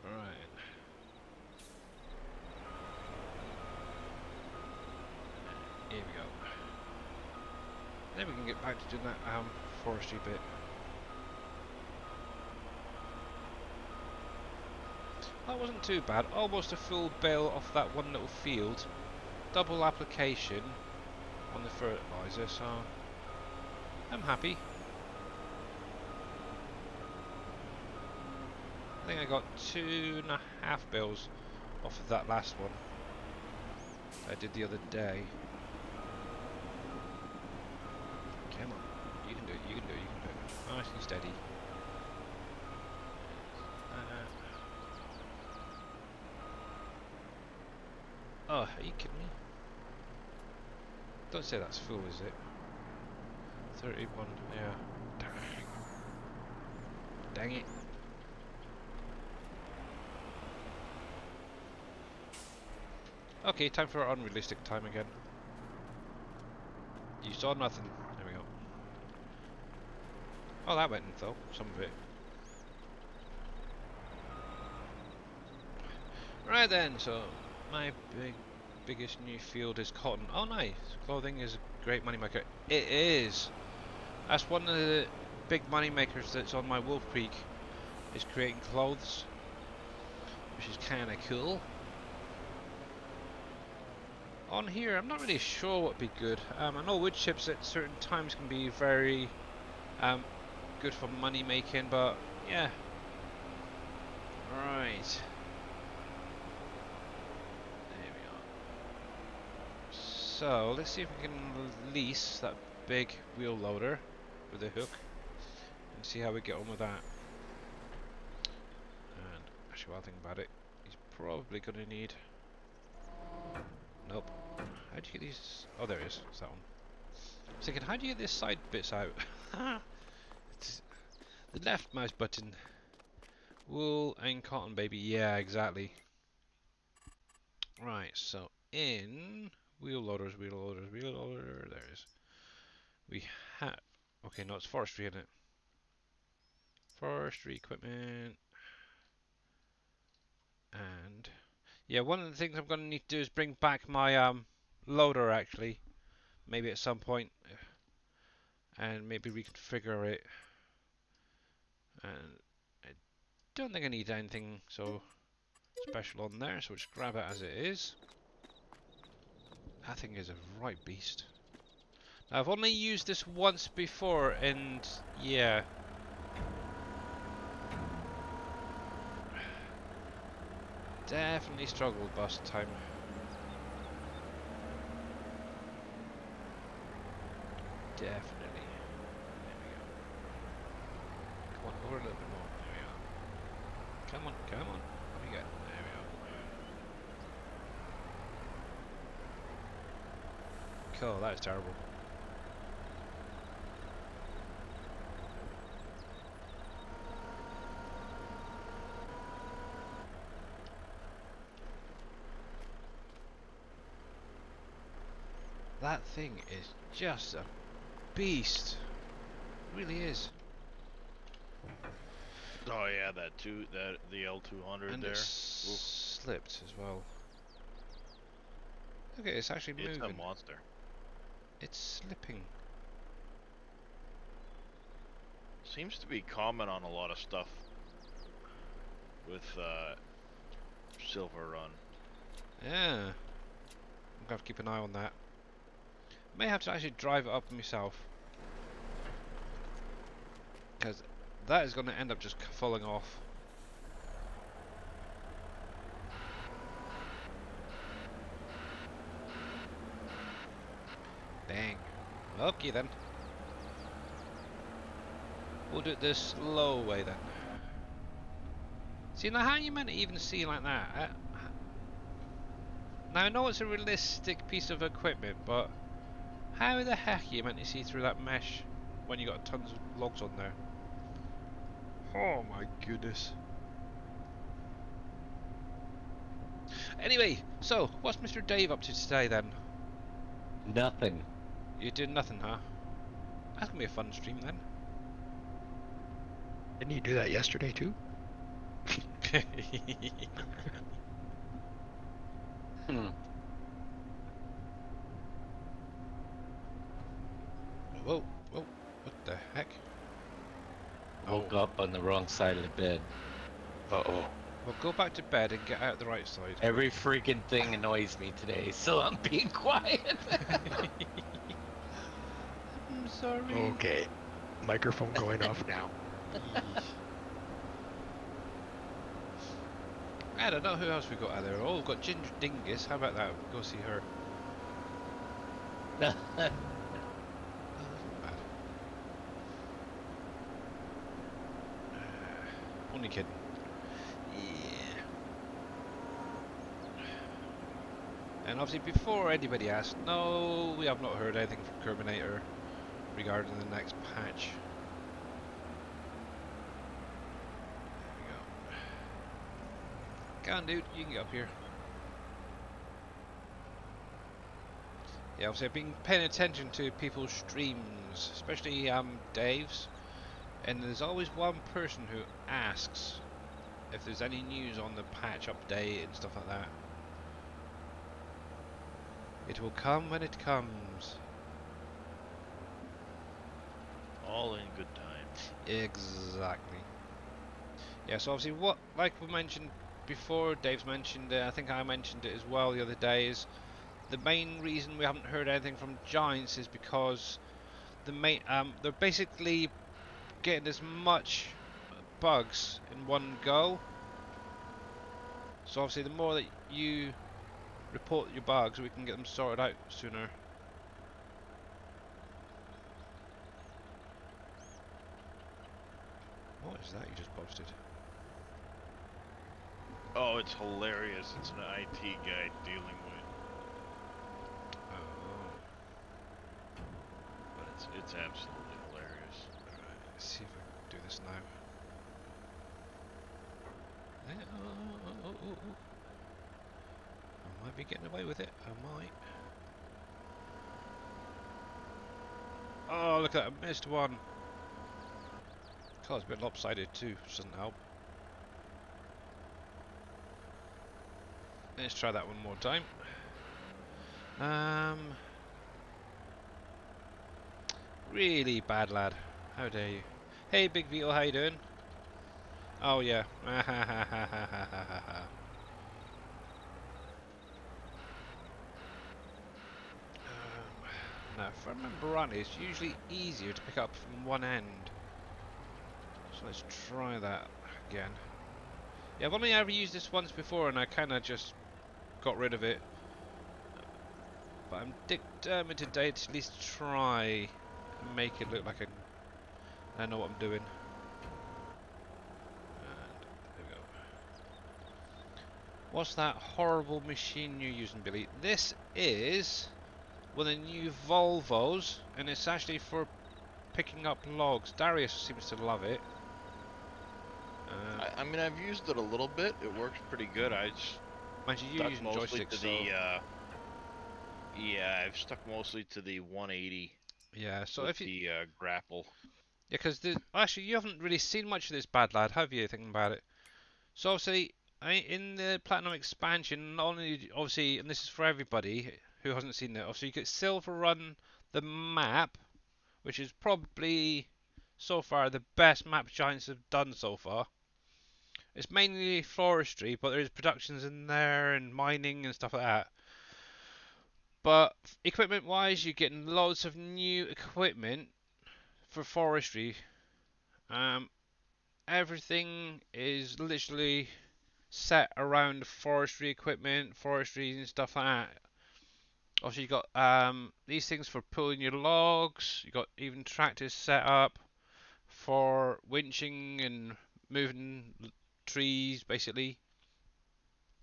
Right. Here we go. Then we can get back to doing that forestry bit. That wasn't too bad. Almost a full bale off that one little field. Double application on the fertilizer, so I'm happy. I think I got 2.5 bales off of that last one I did the other day. Come on, you can do it, you can do it, you can do it. Nice and steady. Oh, are you kidding me? Don't say that's full, is it? 31, yeah. Dang it. Okay, time for unrealistic time again. You saw nothing. There we go. Oh, that went in though, some of it. Right then, so my biggest new field is cotton. Oh nice, clothing is a great money maker. It is. That's one of the big money makers that's on my Wolf Creek, is creating clothes, which is kind of cool. On here, I'm not really sure what would be good. I know wood chips at certain times can be very good for money making, but yeah. Right. There we go. So let's see if we can lease that big wheel loader with a hook and see how we get on with that. And actually, while I think about it, he's probably going to need. Nope. How do you get these? Oh, there it is. It's that one. I was thinking, how do you get these side bits out? It's the left mouse button. Wool and cotton, baby. Yeah, exactly. Right, so in wheel loaders, there it is. We have. Okay, no, it's forestry, isn't it? Forestry equipment. And yeah, one of the things I'm going to need to do is bring back my loader actually, maybe at some point, and maybe reconfigure it. And I don't think I need anything so special on there, so we'll just grab it as it is. That thing is a right beast. Now, I've only used this once before, and yeah. Definitely struggled bus time. Definitely. There we go. Come on, over a little bit more. There we go. Come on, come on. What do you got? There we go. Cool, that is terrible. That thing is just a beast. It really is. Oh yeah, the L200 And there. it's slipped as well. Okay, it's actually moving. It's a monster. It's slipping. Seems to be common on a lot of stuff with SilverRun. Yeah. I'm gonna have to keep an eye on that. May have to actually drive it up myself. Because that is going to end up just falling off. Dang. Okay then. We'll do it the slow way then. See, now how are you meant to even see like that? Now I know it's a realistic piece of equipment, but how the heck are you meant to see through that mesh when you got tons of logs on there? Oh my goodness. Anyway, so what's Mr. Dave up to today then? Nothing. You did nothing, huh? That's gonna be a fun stream then. Didn't you do that yesterday too? Hmm. Whoa, whoa, what the heck? Woke Oh. up on the wrong side of the bed. Uh-oh. Well, go back to bed and get out the right side. Every freaking thing annoys me today, so I'm being quiet. I'm sorry. Okay. Microphone going off now. I don't know who else we got out there. Oh, we've got Ginger Dingus. How about that? Go see her. Oh, that's not bad. Only kidding. Yeah. And obviously, before anybody asks, no, we have not heard anything from Terminator regarding the next patch. There we go. Go on, dude. You can get up here. Yeah, obviously I've been paying attention to people's streams, especially Dave's, and there's always one person who asks if there's any news on the patch update and stuff like that. It will come when it comes. All in good time. Exactly. Yeah, so obviously what, like we mentioned before, Dave's mentioned it, I think I mentioned it as well the other day, is the main reason we haven't heard anything from Giants is because they're basically getting as much bugs in one go. So obviously the more that you report your bugs, we can get them sorted out sooner. What is that you just posted? Oh, it's hilarious. It's an IT guy dealing with, Oh, but it's absolutely hilarious. alright, let's see if I can do this now. Oh. I might be getting away with it, I might. Oh, look at that, I missed one. Car's a bit lopsided too, which doesn't help. Let's try that one more time. Really bad lad. How dare you? Hey, Big Vito, how you doing? Oh yeah. Now, if I remember rightly, it's usually easier to pick up from one end. So let's try that again. Yeah, I've only ever used this once before, and I kind of just got rid of it. But I'm determined today to at least try and make it look like I know what I'm doing. And there we go. What's that horrible machine you're using, Billy? This is one of the new Volvos, and it's actually for picking up logs. Darius seems to love it. I mean, I've used it a little bit. It works pretty good. I just Mind you, you're stuck using mostly joysticks, to so the yeah, I've stuck mostly to the 180 yeah. So with if you the grapple. yeah, because actually you haven't really seen much of this bad lad, have you? Thinking about it. So obviously, in the Platinum expansion, not only obviously, and this is for everybody who hasn't seen it. Obviously, you get SilverRun, the map, which is probably so far the best map Giants have done so far. It's mainly forestry, but there's productions in there and mining and stuff like that. But equipment wise, you're getting loads of new equipment for forestry. Um, Everything is literally set around forestry equipment, forestry and stuff like that. Also, you got these things for pulling your logs. You got even tractors set up for winching and moving trees, basically.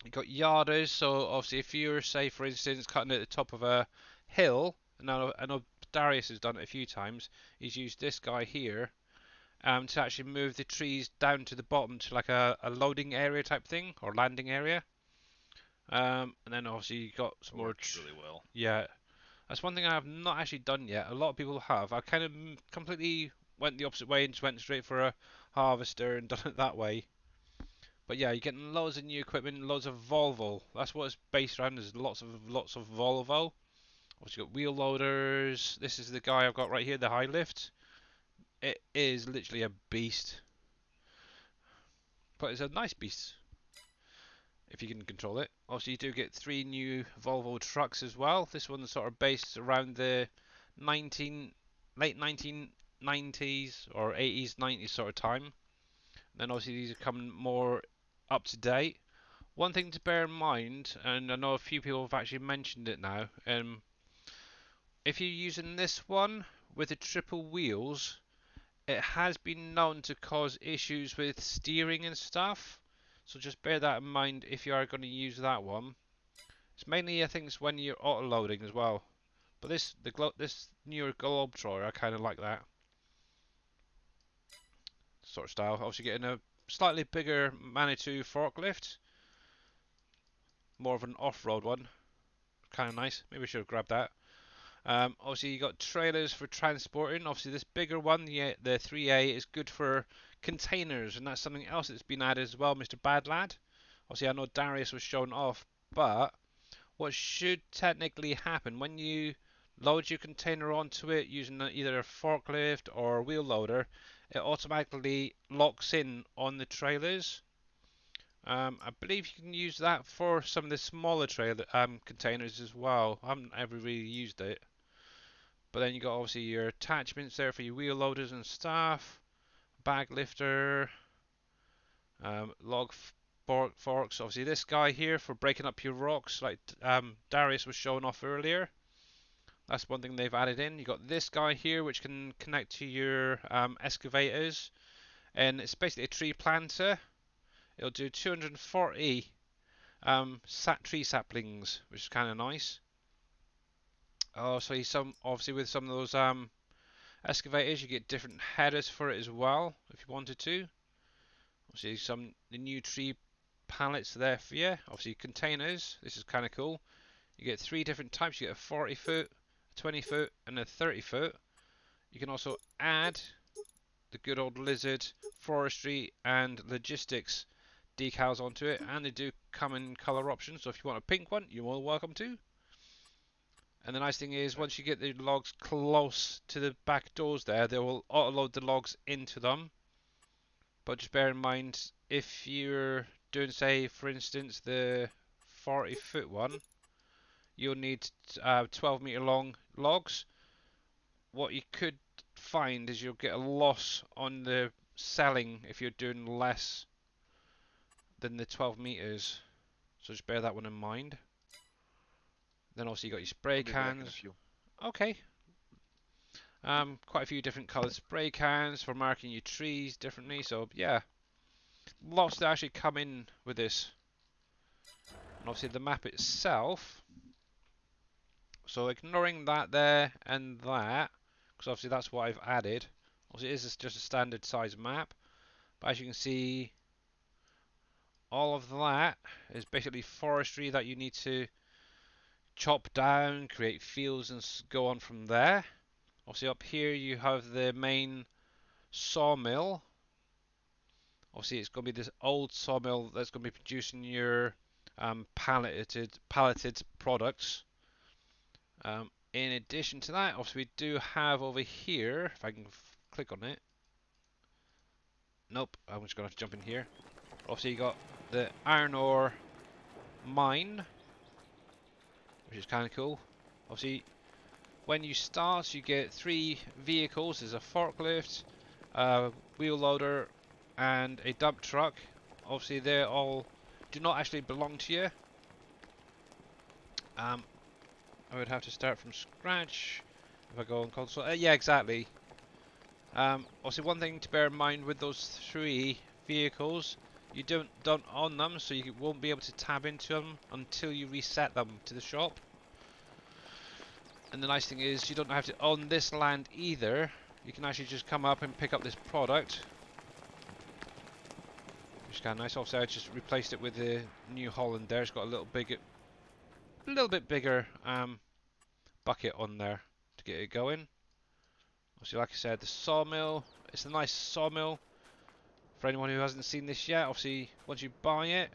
You got yarders, so obviously if you're, say, for instance, cutting at the top of a hill, and I know Darius has done it a few times. He's used this guy here to actually move the trees down to the bottom to like a loading area type thing or landing area. And then obviously you got some It more. works really well. Yeah, that's one thing I have not actually done yet. A lot of people have. I kind of completely went the opposite way and just went straight for a harvester and done it that way. But yeah, you're getting loads of new equipment, loads of Volvo. That's what it's based around. There's lots of Volvo. Also, you got wheel loaders. This is the guy I've got right here, the high lift. It is literally a beast, but it's a nice beast if you can control it. Also, you do get 3 new Volvo trucks as well. This one's sort of based around the 19 late 1990s or 80s, 90s sort of time. Then obviously these are coming more up to date. One thing to bear in mind, and I know a few people have actually mentioned it now, if you're using this one with the triple wheels, it has been known to cause issues with steering and stuff. So just bear that in mind if you are going to use that one. It's mainly I think it's when you're auto loading as well. But this newer Globetrotter, I kind of like that sort of style. Obviously getting a slightly bigger Manitou forklift, more of an off-road one. Kind of nice. Maybe I should have grabbed that. Obviously you got trailers for transporting. Obviously this bigger one, the 3A, is good for containers, and that's something else that's been added as well, Mr. Badlad. Obviously I know Darius was showing off, but what should technically happen when you load your container onto it using either a forklift or a wheel loader, it automatically locks in on the trailers. I believe you can use that for some of the smaller trailer containers as well. I haven't ever really used it. But then you got obviously your attachments there for your wheel loaders and stuff, bag lifter, log forks. Obviously this guy here for breaking up your rocks, like Darius was showing off earlier. That's one thing they've added in. You got this guy here which can connect to your excavators, and it's basically a tree planter. It'll do 240 tree saplings, which is kind of nice. Also, obviously with some of those excavators, you get different headers for it as well, if you wanted to. Obviously, the new tree pallets there for you. Obviously, containers. This is kind of cool. You get 3 different types. You get a 40 foot, a 20 foot, and a 30 foot. You can also add the good old lizard, forestry, and logistics decals onto it, and they do come in color options. So if you want a pink one, you're more than welcome to. And the nice thing is, once you get the logs close to the back doors there, they will auto-load the logs into them. But just bear in mind, if you're doing, say, for instance, the 40-foot one, you'll need 12-meter long logs. What you could find is you'll get a loss on the selling if you're doing less than the 12 meters. So just bear that one in mind. Then also you got your spray I'll be back in a cans. few. Okay. Quite a few different coloured spray cans for marking your trees differently. So yeah, lots that actually come in with this. And obviously the map itself. So ignoring that there and that, because obviously that's what I've added. Obviously it is just a standard size map. But as you can see, all of that is basically forestry that you need to chop down, create fields and go on from there. Obviously up here you have the main sawmill. Obviously it's going to be this old sawmill that's going to be producing your palleted products. In addition to that, obviously we do have over here, if I can click on it. Nope, I'm just going to jump in here. Obviously you got the iron ore mine, which is kind of cool. Obviously, when you start, you get 3 vehicles. There's a forklift, a wheel loader, and a dump truck. Obviously, they all do not actually belong to you. I would have to start from scratch if I go on console. Yeah, exactly. Obviously, one thing to bear in mind with those 3 vehicles, you don't own them, so you won't be able to tab into them until you reset them to the shop. And the nice thing is, you don't have to own this land either. You can actually just come up and pick up this product, which is kind of nice. Also, I just replaced it with the New Holland there. It's got a little bit bigger bucket on there to get it going. Obviously, like I said, the sawmill. It's a nice sawmill. For anyone who hasn't seen this yet, obviously, once you buy it,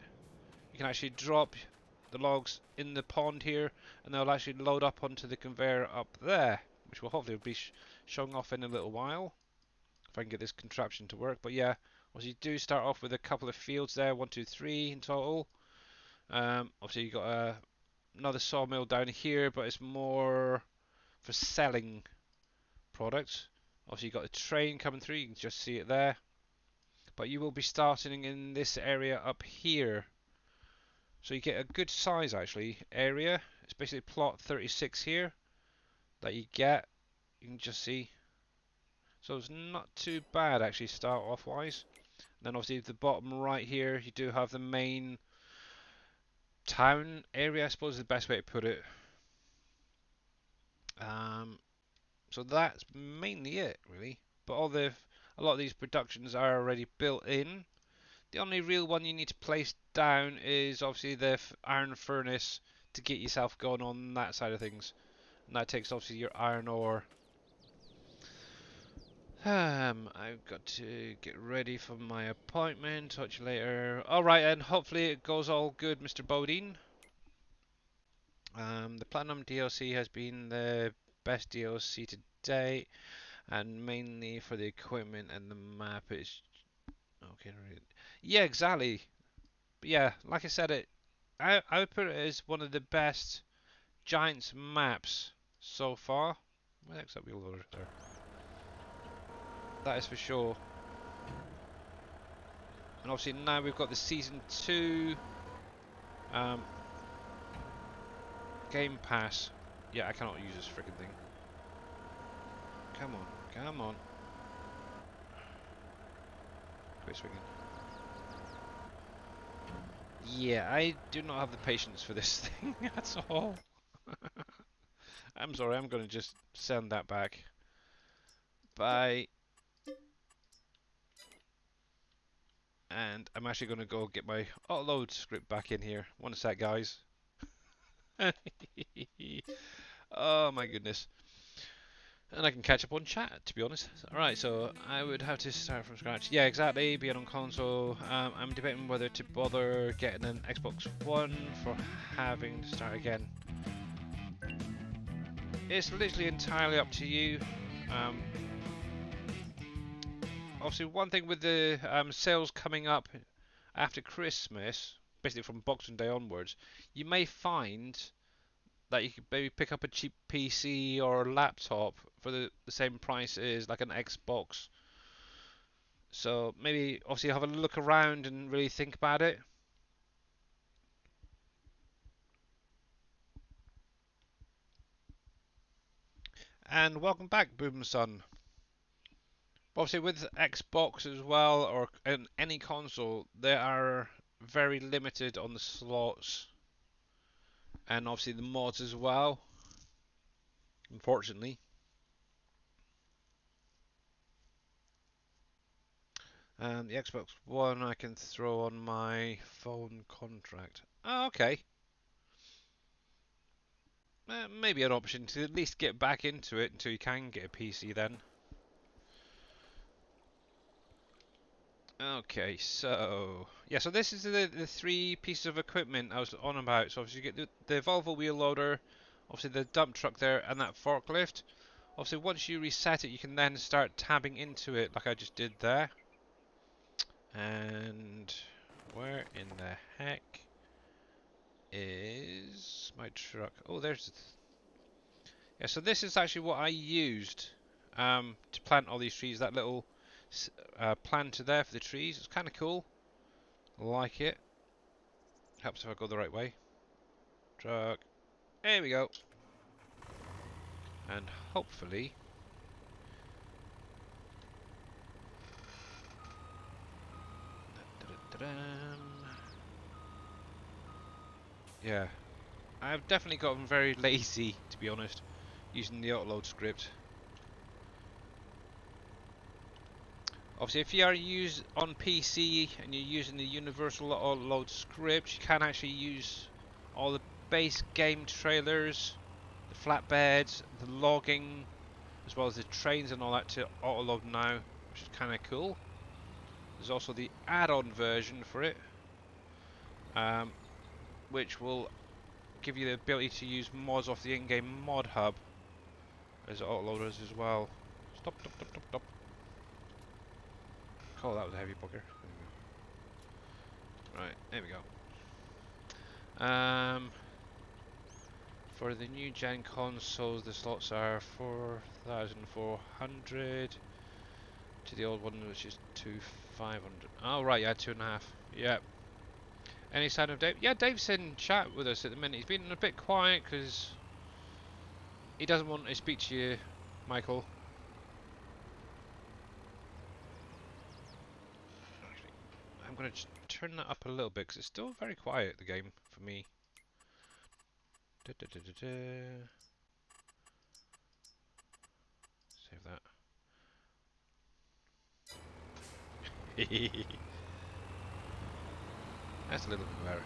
you can actually drop the logs in the pond here, and they'll actually load up onto the conveyor up there, which will hopefully be showing off in a little while, if I can get this contraption to work. But yeah, obviously you do start off with a couple of fields there, 1, 2, 3 in total. Obviously you got another sawmill down here, but it's more for selling products. Obviously you got a train coming through, you can just see it there. But you will be starting in this area up here. So you get a good size actually area. It's basically plot 36 here that you get. You can just see. So it's not too bad actually start off wise. Then obviously at the bottom right here you do have the main town area, I suppose is the best way to put it. So that's mainly it really. But a lot of these productions are already built in. The only real one you need to place down is obviously the iron furnace to get yourself going on that side of things. And that takes obviously your iron ore. I've got to get ready for my appointment. Talk to you later. Alright, and hopefully it goes all good, Mr. Bodine. The Platinum DLC has been the best DLC to date, and mainly for the equipment and the map. It's okay. Yeah, exactly. But yeah, like I said, I would put it as one of the best Giants maps so far. Where the heck's that wheel loader there? That is for sure. And obviously now we've got the Season 2 Game Pass. Yeah, I cannot use this freaking thing. Come on, come on. Quit swinging. Yeah, I do not have the patience for this thing at all. I'm sorry, I'm going to just send that back. Bye. And I'm actually going to go get my upload script back in here. One sec, guys. Oh my goodness. And I can catch up on chat, to be honest. Alright, so I would have to start from scratch. Yeah, exactly, being on console. I'm debating whether to bother getting an Xbox One for having to start again. It's literally entirely up to you. Obviously, one thing with the sales coming up after Christmas, basically from Boxing Day onwards, you may find that you could maybe pick up a cheap PC or a laptop for the same price as like an Xbox. So maybe obviously have a look around and really think about it. And welcome back, Boomson. Obviously with Xbox as well, or any console, they are very limited on the slots. And obviously the mods as well, unfortunately. And the Xbox One I can throw on my phone contract. Oh, okay. Maybe an option to at least get back into it until you can get a PC then. Okay, so yeah, so this is the 3 pieces of equipment I was on about. So obviously you get the Volvo wheel loader, obviously the dump truck there and that forklift. Obviously once you reset it, you can then start tabbing into it like I just did there. And where in the heck is my truck? Oh, there's the yeah, so this is actually what I used to plant all these trees. That little planter there for the trees. It's kind of cool. I like it. Helps if I go the right way. Truck. There we go. And hopefully... yeah. I've definitely gotten very lazy, to be honest, using the autoload script. Obviously, if you are on PC and you're using the universal autoload script, you can actually use all the base game trailers, the flatbeds, the logging, as well as the trains and all that to autoload now, which is kind of cool. There's also the add-on version for it, which will give you the ability to use mods off the in-game mod hub as autoloaders as well. Stop, stop, stop, stop, stop. Oh, that was a heavy bugger. Right, there we go. For the new gen consoles, the slots are 4,400 to the old one, which is 2,500. Oh, right, yeah, 2.5. Yeah. Any sign of Dave? Yeah, Dave's in chat with us at the minute. He's been a bit quiet because he doesn't want to speak to you, Michael. Actually, I'm going to turn that up a little bit because it's still very quiet, the game, for me. Da, da, da, da, da. Save that. That's a little bit better.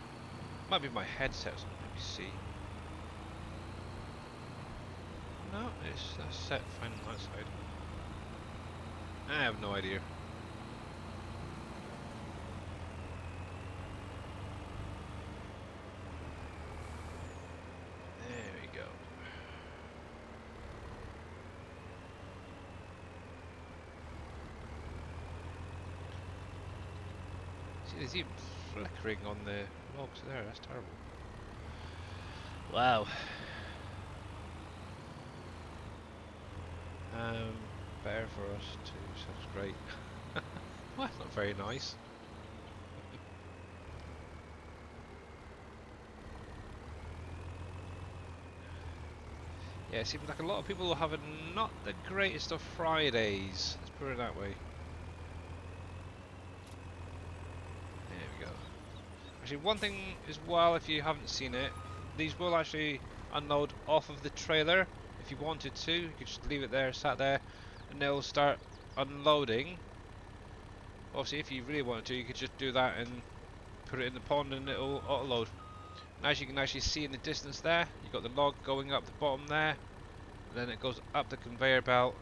Might be my headset or something. Let me see. No, it's set fine on that side. I have no idea. There we go. See, there's even flickering on the logs there. That's terrible. Wow. Better for us too. Sounds great. Well, that's not very nice. Yeah, it seems like a lot of people are having not the greatest of Fridays. Let's put it that way. There we go. Actually, one thing as well, if you haven't seen it, these will actually unload off of the trailer. If you wanted to, you could just leave it there, sat there, and they'll start unloading. Obviously, if you really wanted to, you could just do that and put it in the pond and it'll auto-load. As you can actually see in the distance there, you've got the log going up the bottom there, and then it goes up the conveyor belt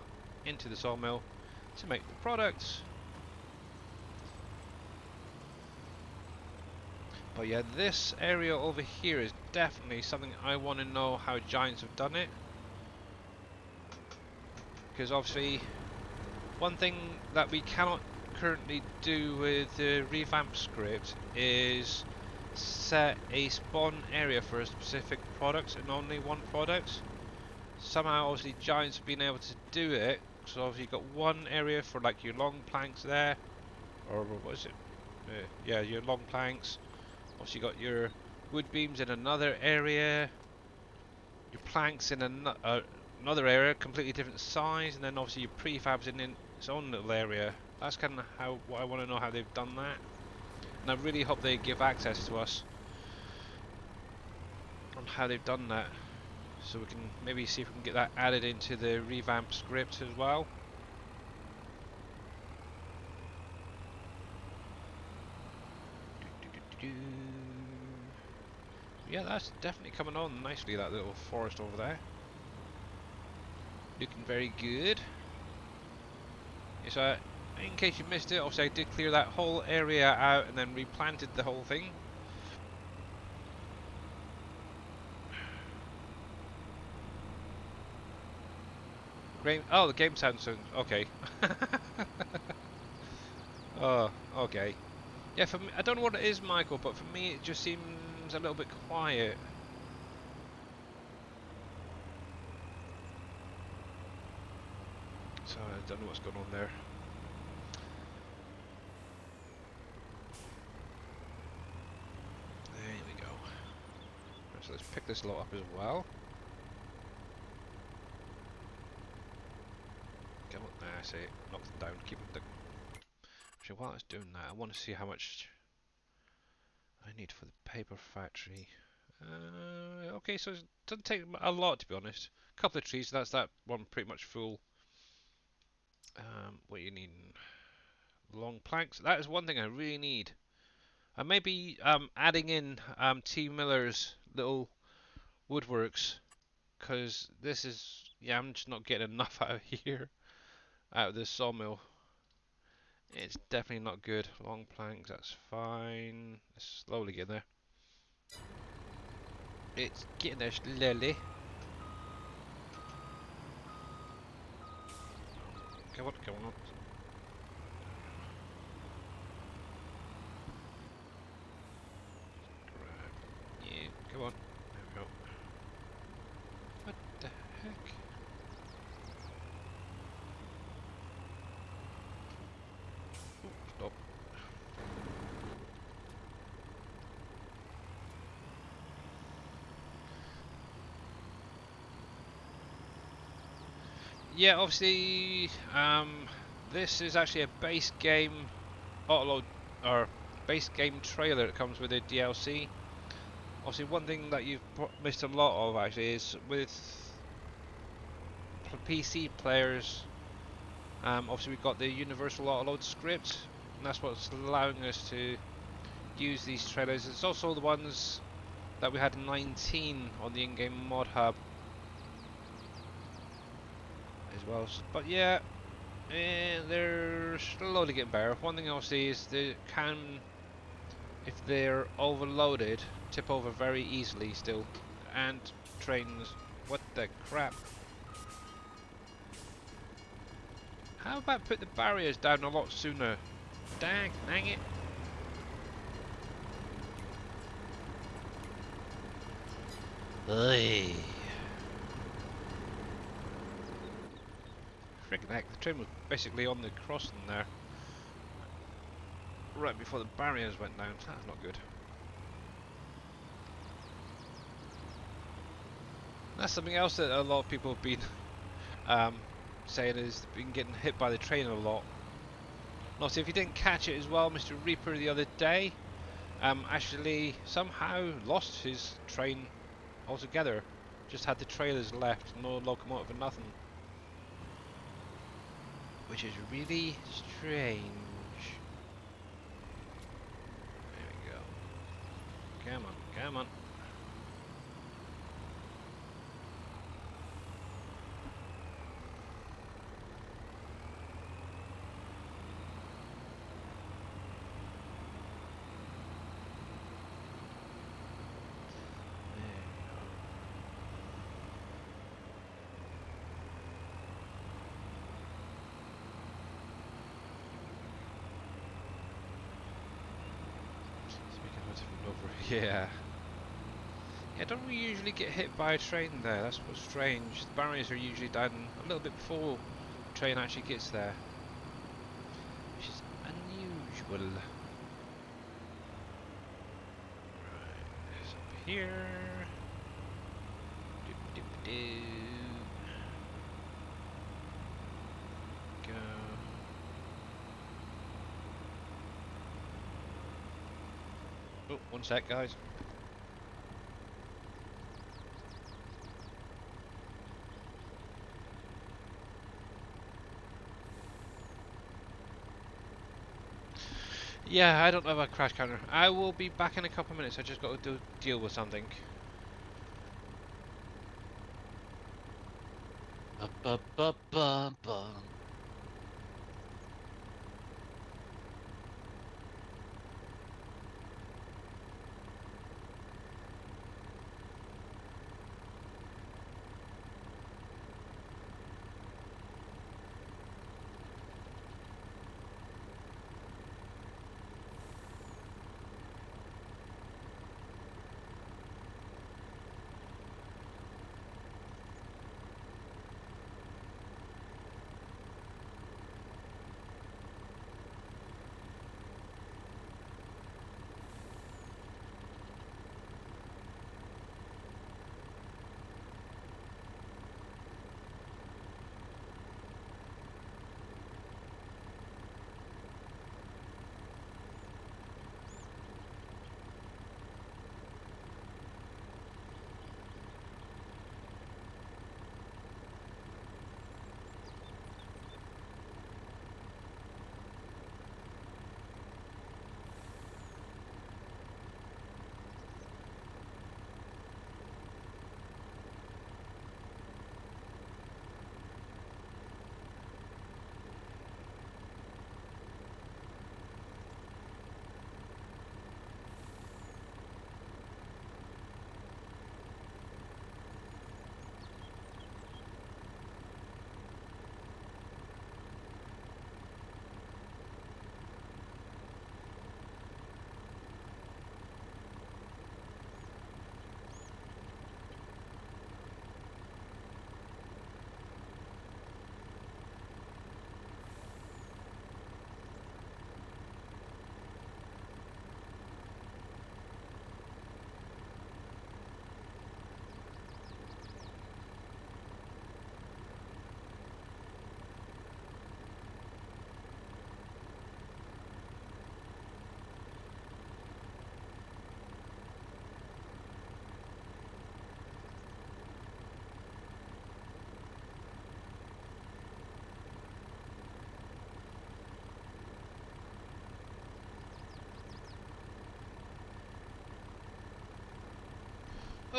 into the sawmill to make the products. But yeah, this area over here is definitely something I want to know how Giants have done it. Because obviously, one thing that we cannot currently do with the revamp script is set a spawn area for a specific product and only one product. Somehow obviously Giants have been able to do it, so obviously you've got one area for like your long planks there, or what is it? Yeah, your long planks. Obviously you got your wood beams in another area, your planks in another area, completely different size, and then obviously your prefabs in its own little area. That's kind of what I want to know how they've done that, and I really hope they give access to us on how they've done that, so we can maybe see if we can get that added into the revamp script as well. Yeah, that's definitely coming on nicely, that little forest over there. Looking very good. Yeah, so in case you missed it, obviously I did clear that whole area out and then replanted the whole thing. Oh, the game sounds okay. Oh, okay. Yeah, for me, I don't know what it is, Michael, but for me it just seems a little bit quiet. So I don't know what's going on there. There we go. Right, so let's pick this lot up as well. Come on, I say it. Knock them down. Keep them. Actually, while it's doing that, I want to see how much I need for the paper factory. Okay, so it doesn't take a lot to be honest. A couple of trees. That's that one pretty much full. What you need? Long planks. That is one thing I really need. And maybe adding in T Miller's little woodworks, because this is, yeah, I'm just not getting enough out of here, out of this sawmill. It's definitely not good. Long planks, that's fine. Let's slowly get there. It's getting there slowly. Come on, come on. Grab you. Come on. There we go. What the heck? Oh, stop. Yeah, obviously, this is actually a base game autoload or base game trailer that comes with a DLC. Obviously, one thing that you've missed a lot of actually is with PC players. Obviously, we've got the universal autoload script, and that's what's allowing us to use these trailers. It's also the ones that we had in 19 on the in-game mod hub as well. But yeah, they're slowly getting better. One thing I'll see is they can, if they're overloaded, tip over very easily still. And trains, what the crap? How about put the barriers down a lot sooner? Dang it. Hey. Frick heck, the train was basically on the crossing there. Right before the barriers went down. That's not good. That's something else that a lot of people have been saying is been getting hit by the train a lot. Not if you didn't catch it as well, Mr. Reaper the other day actually somehow lost his train altogether. Just had the trailers left, no locomotive and nothing. Which is really strange. There we go. Come on, come on. Yeah. Yeah, don't we usually get hit by a train there? That's what's strange. The barriers are usually down a little bit before the train actually gets there. Which is unusual. Right, it's up here. Doop doop doo. Go. Oh, one sec, guys. Yeah, I don't have a crash counter. I will be back in a couple of minutes. I just got to deal with something. Ba-ba-ba-ba-ba.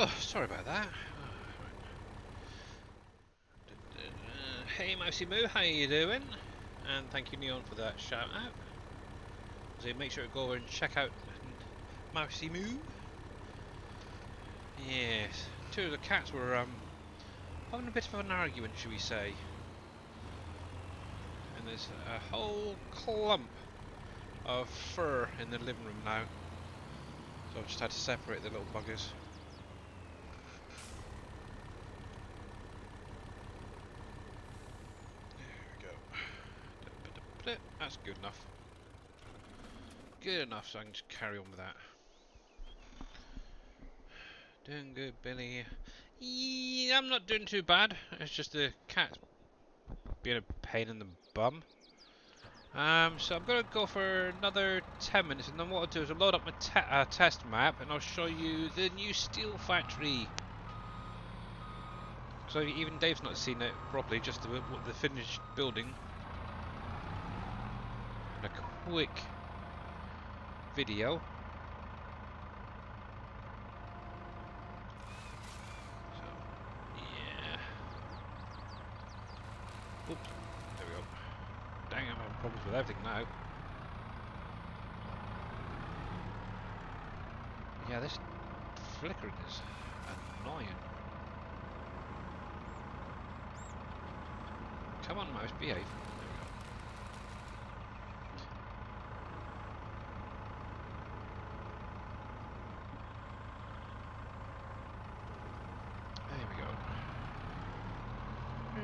Oh, sorry about that. Hey Mousy Moo, how you doing? And thank you Neon for that shout out. So make sure to go over and check out Mousy Moo. Yes, two of the cats were having a bit of an argument, shall we say. And there's a whole clump of fur in the living room now. So I've just had to separate the little buggers. There we go. That's good enough. Good enough, so I can just carry on with that. Doing good, Billy. Yeah, I'm not doing too bad. It's just the cat being a pain in the bum. So I'm gonna go for another 10 minutes, and then what I'll do is I'll load up my test map, and I'll show you the new steel factory. So even Dave's not seen it properly, just the finished building. And a quick video. So yeah. Oops. There we go. Dang, I'm having problems with everything now. Yeah, this flickering is annoying. Come on, mouse, behave. There we go.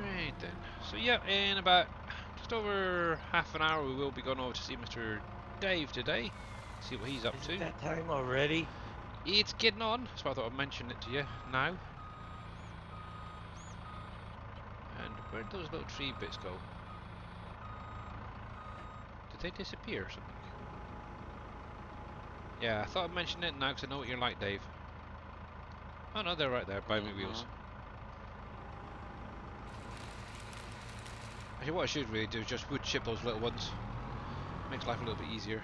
Right then. So yeah, in about just over half an hour we will be going over to see Mr. Dave today. See what he's up Is to. it that time already? It's getting on, so I thought I'd mention it to you now. And where'd those little tree bits go? Did they disappear or something? Yeah, I thought I'd mention it now because I know what you're like, Dave. Oh no, they're right there by my wheels. Actually, what I should really do is just wood chip those little ones. Makes life a little bit easier.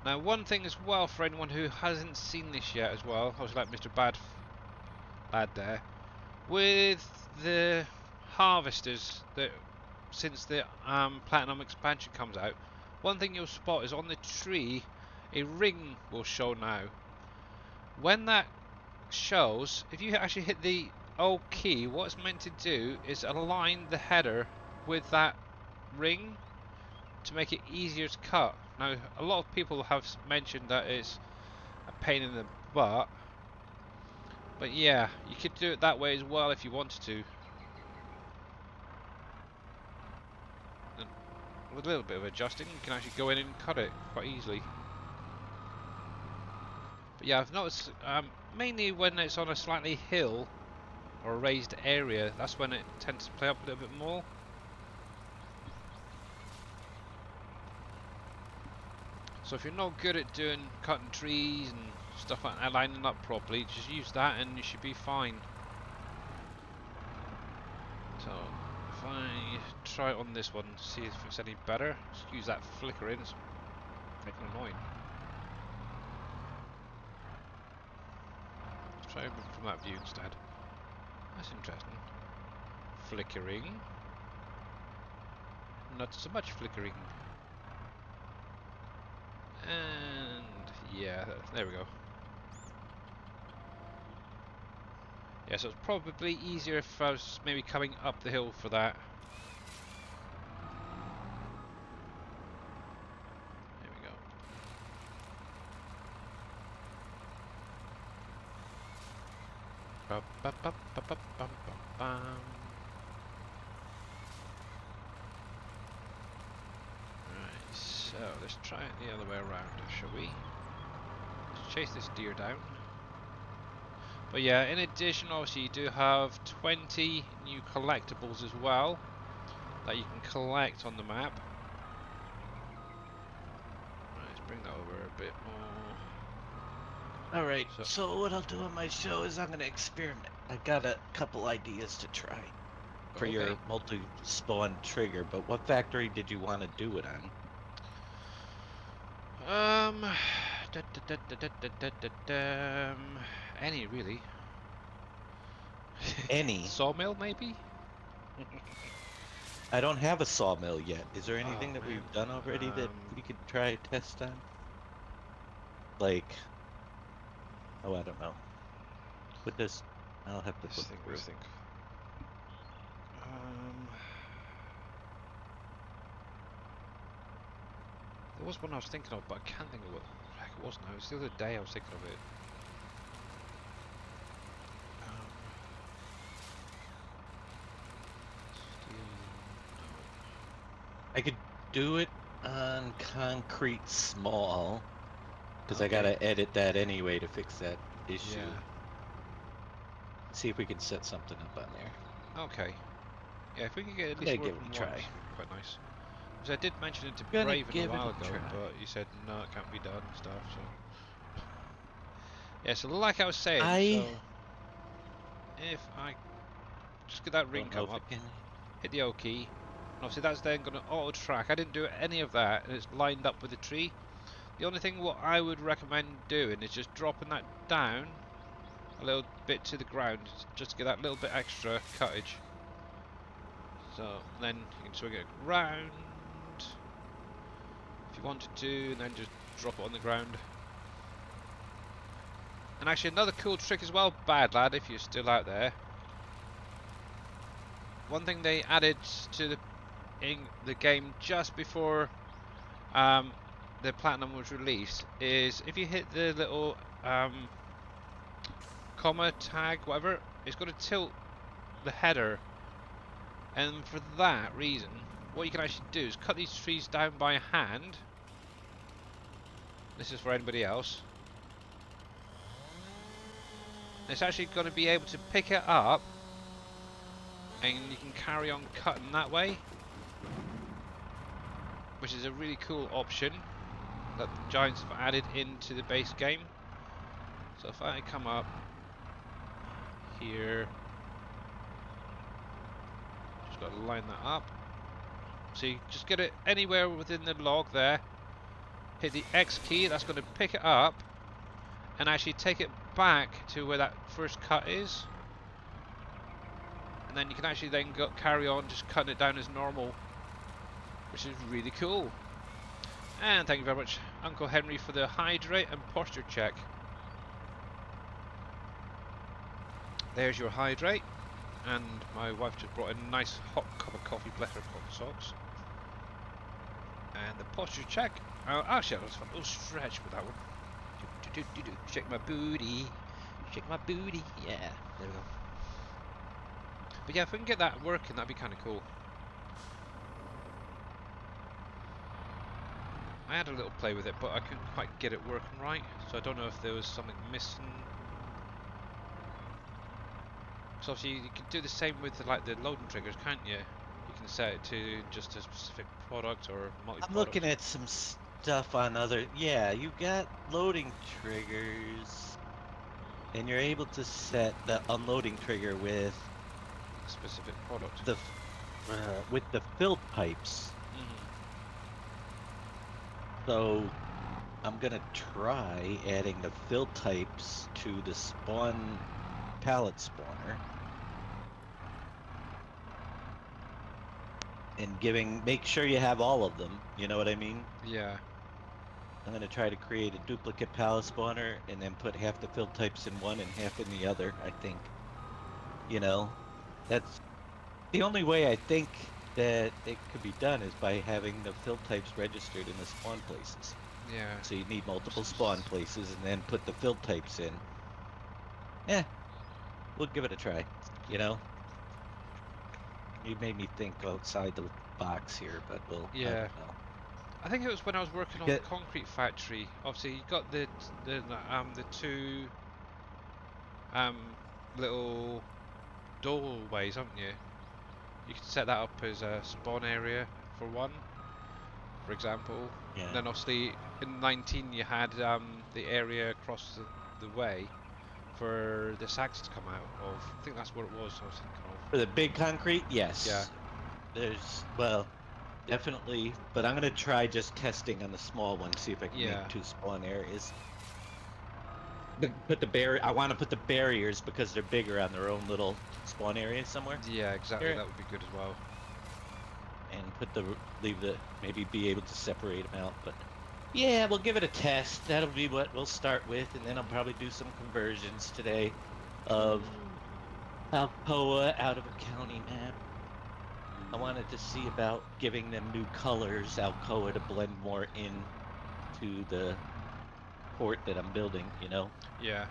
Now, one thing as well for anyone who hasn't seen this yet as well, I was like Mr. Bad Lad there, with the harvesters that since the Platinum expansion comes out, one thing you'll spot is on the tree a ring will show now. When that shows, if you actually hit the O key, what it's meant to do is align the header with that ring to make it easier to cut. Now, a lot of people have mentioned that it's a pain in the butt, but yeah, you could do it that way as well if you wanted to. And with a little bit of adjusting, you can actually go in and cut it quite easily. But yeah, I've noticed mainly when it's on a slightly hill or a raised area, that's when it tends to play up a little bit more. So if you're not good at doing cutting trees and stuff like that, lining up properly, just use that and you should be fine. So if I try it on this one, see if it's any better, just use that flickering, it's freaking annoying. Let's try it from that view instead. That's interesting. Flickering. Not so much flickering. And yeah, there we go. Yeah, so it's probably easier if I was maybe coming up the hill for that. There we go. Ba ba ba ba ba ba ba bam. Right, so let's try it the other way around, shall we? Let's chase this deer down. But yeah, in addition, obviously, you do have 20 new collectibles as well that you can collect on the map. Right, let's bring that over a bit more. Alright, so what I'll do on my show is I'm going to experiment. I got a couple ideas to try. for Okay. your multi-spawn trigger, but what factory did you want to do it on? Any really. Any. Sawmill maybe? I don't have a sawmill yet. Is there Oh anything that man. we've done already that we could try a test on? Like, oh, I don't know. What does? I'll have to Let's look think. through. Let's think. There was one I was thinking of, but I can't think of what the heck it was now. It was the other day I was thinking of it. Um, I could do it on concrete small, because I Okay. gotta edit that anyway to fix that issue. Yeah. See if we can set something up on there. Okay. Yeah, if we could get at I'm least gonna give it working a once, try. it'd be quite nice. Because I did mention it to Gonna Braven a give it while a ago, try. but you said no, it can't be done and stuff. So yeah, so like I was saying, I so if I just get that ring don't know come if up, it can. hit the O key, and obviously that's then going to auto track. I didn't do any of that, and it's lined up with the tree. The only thing what I would recommend doing is just dropping that down a little bit to the ground, just to get that little bit extra cuttage. So then you can swing it round if you wanted to, and then just drop it on the ground. And actually another cool trick as well, Bad Lad, if you're still out there. One thing they added to the game just before the Platinum was released is if you hit the little comma tag, whatever, it's going to tilt the header. And for that reason, what you can actually do is cut these trees down by hand. This is for anybody else. It's actually going to be able to pick it up, and you can carry on cutting that way, which is a really cool option that the Giants have added into the base game. So if I come up here, just got to line that up. So you just get it anywhere within the log there, hit the X key, that's going to pick it up and actually take it back to where that first cut is, and then you can actually then carry on just cutting it down as normal, which is really cool. And thank you very much, Uncle Henry, for the hydrate and posture check. There's your hydrate, and my wife just brought a nice hot cup of coffee, bless her cotton socks. And the posture check, actually I was a little stretch with that one. Shake my booty, shake my booty, yeah, there we go. But yeah, if we can get that working, that'd be kind of cool. I had a little play with it, but I couldn't quite get it working right, so I don't know if there was something missing. Because obviously you can do the same with the loading triggers, can't you? You can set it to just a specific product or multi-product. I'm looking at some stuff on other. Yeah, you got loading triggers, and you're able to set the unloading trigger with a specific product. With the filled pipes. Mm-hmm. So I'm gonna try adding the filled types to the spawn pallet spawner. And make sure you have all of them, you know what I mean? Yeah. I'm gonna try to create a duplicate pallet spawner and then put half the fill types in one and half in the other, I think. You know, that's the only way I think that it could be done is by having the fill types registered in the spawn places. Yeah. So you need multiple spawn places and then put the fill types in. Yeah, we'll give it a try, you know? You made me think outside the box here, but I Yeah. don't know. I think it was when I was working on the concrete factory. Obviously, you got the two little doorways, haven't you? You can set that up as a spawn area for one, for example. Yeah. And then obviously in 19 you had the area across the way for the sacks to come out of. I think that's what it was I was thinking of. For the big concrete, Yeah. yes. There's, well, definitely, but I'm gonna try just testing on the small one, see if I can Yeah. make 2 spawn areas. I want to put the barriers because they're bigger on their own little spawn area somewhere. Yeah, exactly. Here. That would be good as well. And maybe be able to separate them out. But yeah, we'll give it a test. That'll be what we'll start with, and then I'll probably do some conversions today of Alcoa out of a county map. I wanted to see about giving them new colors, Alcoa, to blend more in to the port that I'm building, you know? Yeah.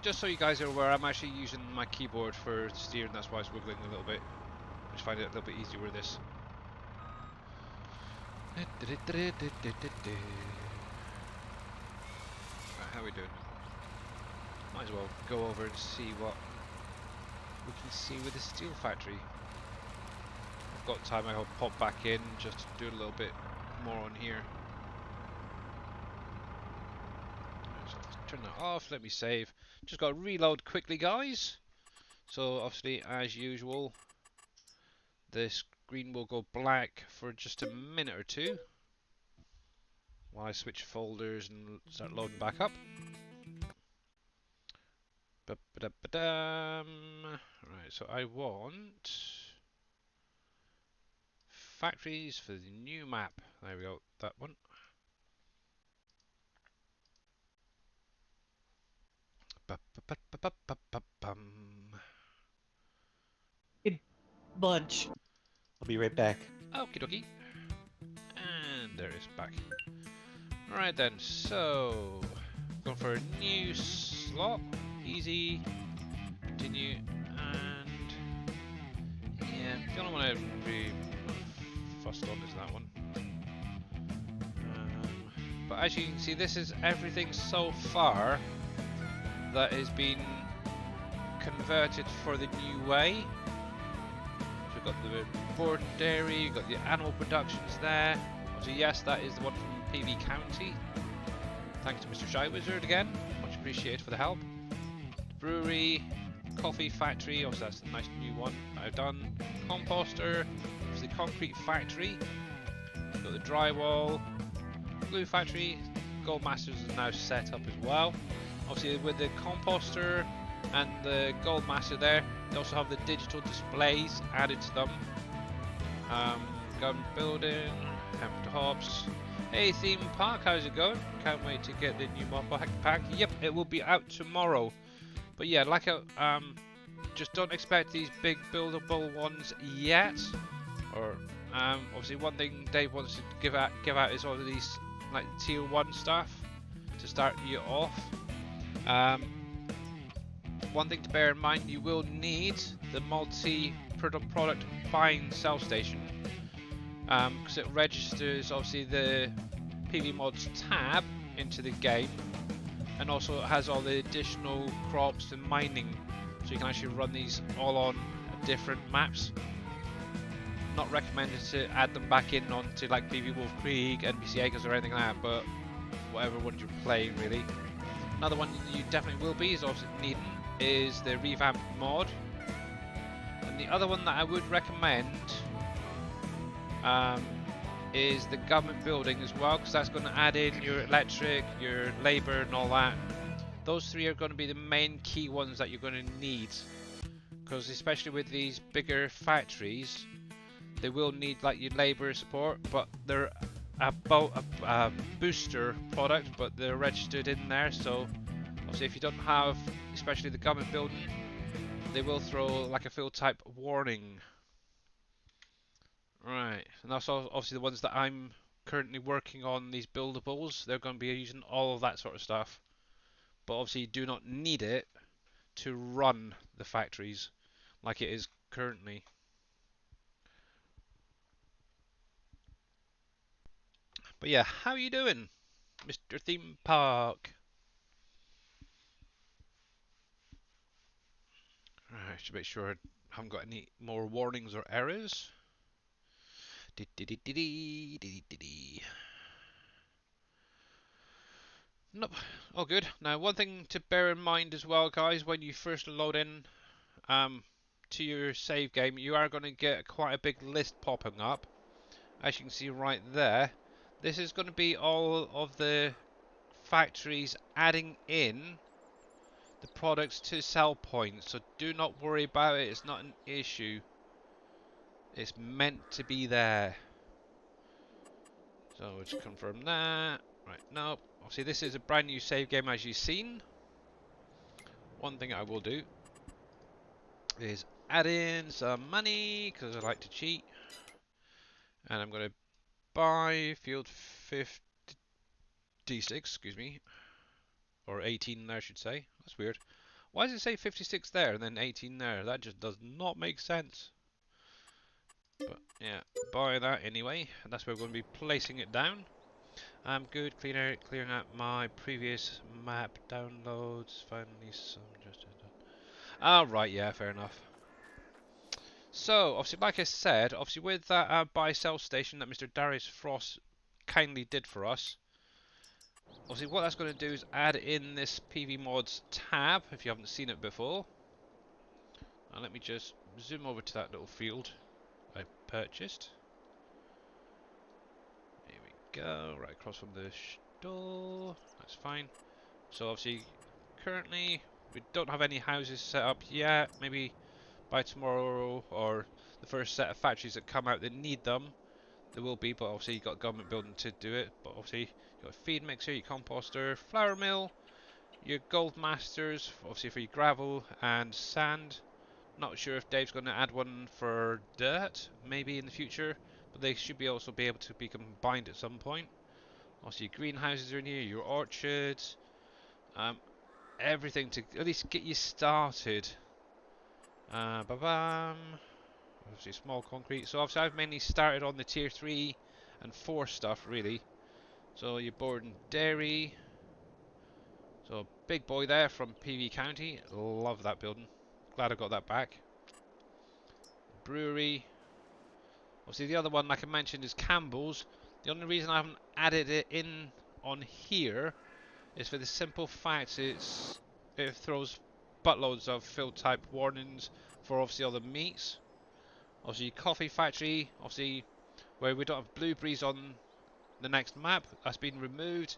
Just so you guys are aware, I'm actually using my keyboard for steering, that's why it's wiggling a little bit. I just find it a little bit easier with this. Right, how are we doing? Might as well go over and see what we can see with the steel factory. I've got time, I'll pop back in just to do a little bit more on here. So let's turn that off, let me save. Just got to reload quickly, guys. So obviously, as usual, the screen will go black for just a minute or two while I switch folders and start loading back up. Right, so I want factories for the new map. There we go, that one. Good bunch. I'll be right back. Okie dokie. And there it is, back. Alright then, so going for a new slot. Easy. Continue. And yeah, the only one I really fussed on is that one. But as you can see, this is everything so far that has been converted for the new way. So we've got the board dairy, you've got the animal productions there. Obviously, yes, that is the one from PV County. Thanks to Mr. Shy Wizard again, much appreciated for the help. The brewery, coffee factory, also that's a nice new one that I've done. Composter, the concrete factory. We've got the drywall, glue factory. Gold Masters is now set up as well. Obviously with the composter and the Gold Master there, they also have the digital displays added to them. Gun building, Hampton Hobbs. Hey Theme Park, how's it going? Can't wait to get the new mod pack. Yep, it will be out tomorrow. But yeah, like just don't expect these big buildable ones yet. Or obviously one thing Dave wants to give out is all of these like tier 1 stuff to start you off. One thing to bear in mind, you will need the multi-product buying sell station because it registers obviously the PV mods tab into the game, and also it has all the additional crops and mining, so you can actually run these all on different maps. Not recommended to add them back in onto like PV Wolf Creek, NBC Acres or anything like that, but whatever ones you're playing really. Another one you definitely will be is obviously needing is the revamp mod, and the other one that I would recommend is the government building as well, because that's going to add in your electric, your labour and all that. Those three are going to be the main key ones that you're going to need, because especially with these bigger factories, they will need like your labour support, but they're a booster product, but they're registered in there, so obviously if you don't have especially the government building, they will throw like a field type warning. Right, and that's obviously the ones that I'm currently working on, these buildables. They're going to be using all of that sort of stuff, but obviously you do not need it to run the factories like it is currently. But yeah, how are you doing, Mr. Theme Park? Right, should make sure I haven't got any more warnings or errors. Nope. All good. Now, one thing to bear in mind as well, guys, when you first load in to your save game, you are going to get quite a big list popping up. As you can see right there, this is going to be all of the factories adding in the products to sell points. So do not worry about it. It's not an issue. It's meant to be there. So we'll just confirm that. Right, no. Obviously, this is a brand new save game, as you've seen. One thing I will do is add in some money because I like to cheat, and I'm going to buy field 56, excuse me, or 18 there, I should say. That's weird. Why does it say 56 there and then 18 there? That just does not make sense. But yeah, buy that anyway, and that's where we're going to be placing it down. I'm good. Clearing out my previous map downloads. Finally, some just. Ah, right. Yeah, fair enough. So, obviously, like I said, obviously with that buy-sell station that Mr. Darius Frost kindly did for us, obviously what that's going to do is add in this PV Mods tab, if you haven't seen it before. And let me just zoom over to that little field I purchased. Here we go, right across from the store, that's fine. So obviously, currently, we don't have any houses set up yet, maybe by tomorrow or the first set of factories that come out that need them. There will be, but obviously you've got a government building to do it. But obviously you've got a feed mixer, your composter, flour mill, your gold masters, obviously for your gravel and sand. Not sure if Dave's going to add one for dirt, maybe in the future, but they should be also be able to be combined at some point. Also, your greenhouses are in here, your orchards, everything to at least get you started. Ba-bam. Obviously small concrete. So obviously I've mainly started on the tier 3 and 4 stuff really. So you're board and dairy. So big boy there from PV County. Love that building. Glad I got that back. Brewery. Obviously the other one like I mentioned is Campbell's. The only reason I haven't added it in on here is for the simple fact it throws buttloads of field type warnings for obviously other meats. Obviously coffee factory, obviously where we don't have blueberries on the next map, that's been removed.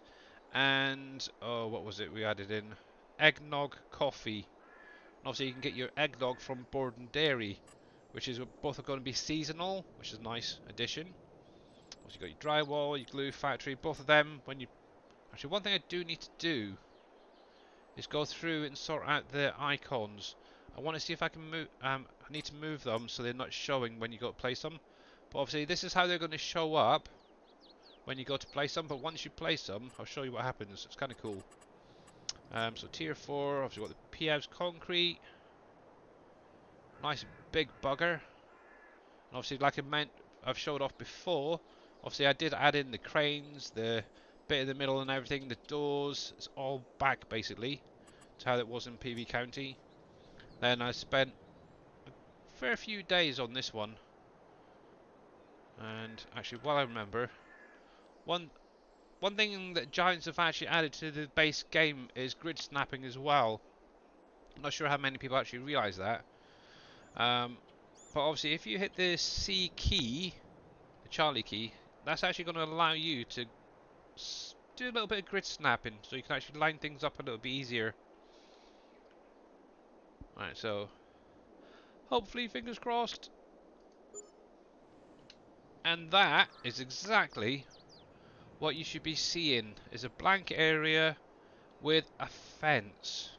And oh, what was it we added in? Eggnog coffee. And obviously you can get your eggnog from Board and Dairy, which is both are going to be seasonal, which is a nice addition. Obviously you got your drywall, your glue factory, both of them. When you actually, one thing I do need to do is go through and sort out the icons. I want to see if I can move. I need to move them so they're not showing when you go to place them. But obviously this is how they're going to show up when you go to place them. But once you place them, I'll show you what happens. It's kind of cool. So tier 4, obviously got the PF's concrete. Nice big bugger. And obviously like I've showed off before, obviously I did add in the cranes, the bit in the middle and everything, the doors, it's all back basically to how it was in PV County. Then I spent a fair few days on this one. And actually while I remember, one thing that Giants have actually added to the base game is grid snapping as well. I'm not sure how many people actually realise that. But obviously if you hit the C key, the Charlie key, that's actually going to allow you to do a little bit of grid snapping, so you can actually line things up a little bit easier. Alright, so hopefully, fingers crossed. And that is exactly what you should be seeing, is a blank area with a fence.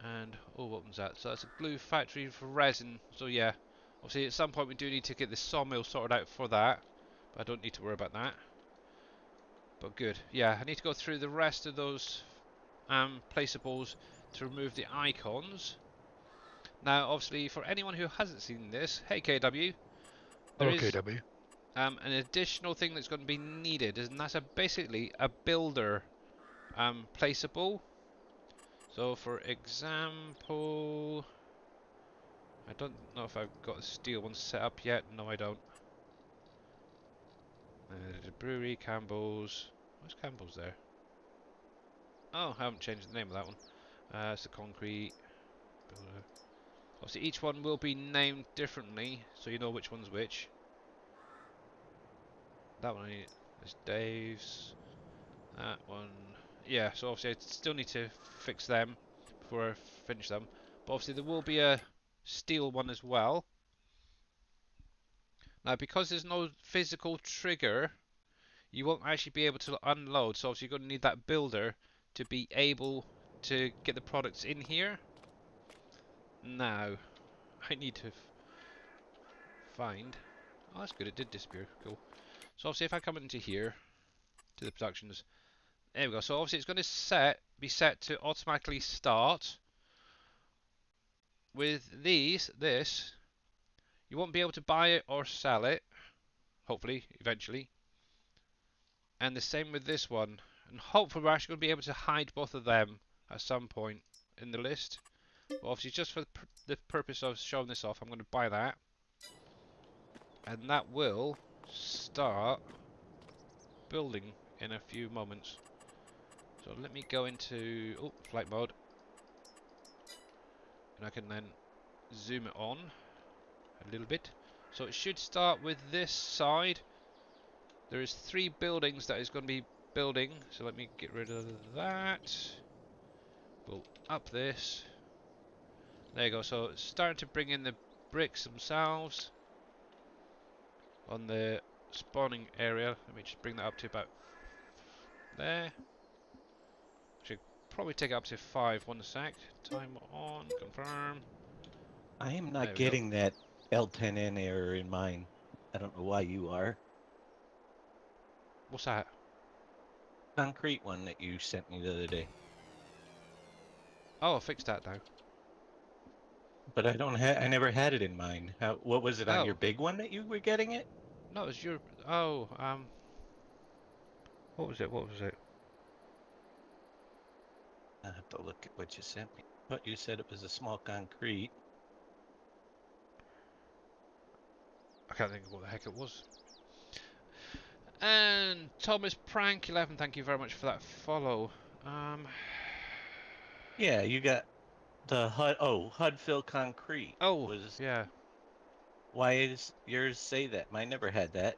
And, oh, what was that? So that's a glue factory for resin. So yeah, obviously at some point we do need to get this sawmill sorted out for that. But I don't need to worry about that. But good. Yeah, I need to go through the rest of those placeables to remove the icons. Now, obviously, for anyone who hasn't seen this, hey KW, there Okay, is W. an additional thing that's going to be needed, and that's basically a builder placeable. So, for example, I don't know if I've got the steel one set up yet. No, I don't. The brewery, Campbell's. Where's Campbell's there? Oh, I haven't changed the name of that one. It's the concrete builder. Obviously, each one will be named differently, so you know which one's which. That one is Dave's. That one, yeah. So obviously, I still need to fix them before I finish them. But obviously, there will be a steel one as well. Now, because there's no physical trigger, you won't actually be able to unload. So obviously, you're going to need that builder to be able to get the products in here. Now, I need to find. Oh, that's good. It did disappear. Cool. So obviously, if I come into here to the productions, there we go. So obviously, it's going to be set to automatically start with this. You won't be able to buy it or sell it. Hopefully, eventually. And the same with this one. And hopefully, we're actually going to be able to hide both of them at some point in the list. But obviously, just for the purpose of showing this off, I'm going to buy that. And that will start building in a few moments. So let me go into flight mode, and I can then zoom it on a little bit. So it should start with this side. There is 3 buildings that is going to be building, so let me get rid of that. We'll up this. There you go. So it's starting to bring in the bricks themselves on the spawning area. Let me just bring that up to about there. Should probably take it up to 5. 1 sec. Time on. Confirm. I am There not we go. getting that L10N error in mine. I don't know why you are. What's that? Concrete one that you sent me the other day. Oh, I fixed that now. But I never had it in mine. What was it on your Oh, big one that you were getting it? no, it's your. Oh, what was it? What was it? I have to look at what you sent me. But you said it was a small concrete. I can't think of what the heck it was. And Thomas Prank 11, thank you very much for that follow. Yeah, you got the HUD. Oh, HUD fill concrete Oh, was. yeah. Why is yours say that? Mine never had that.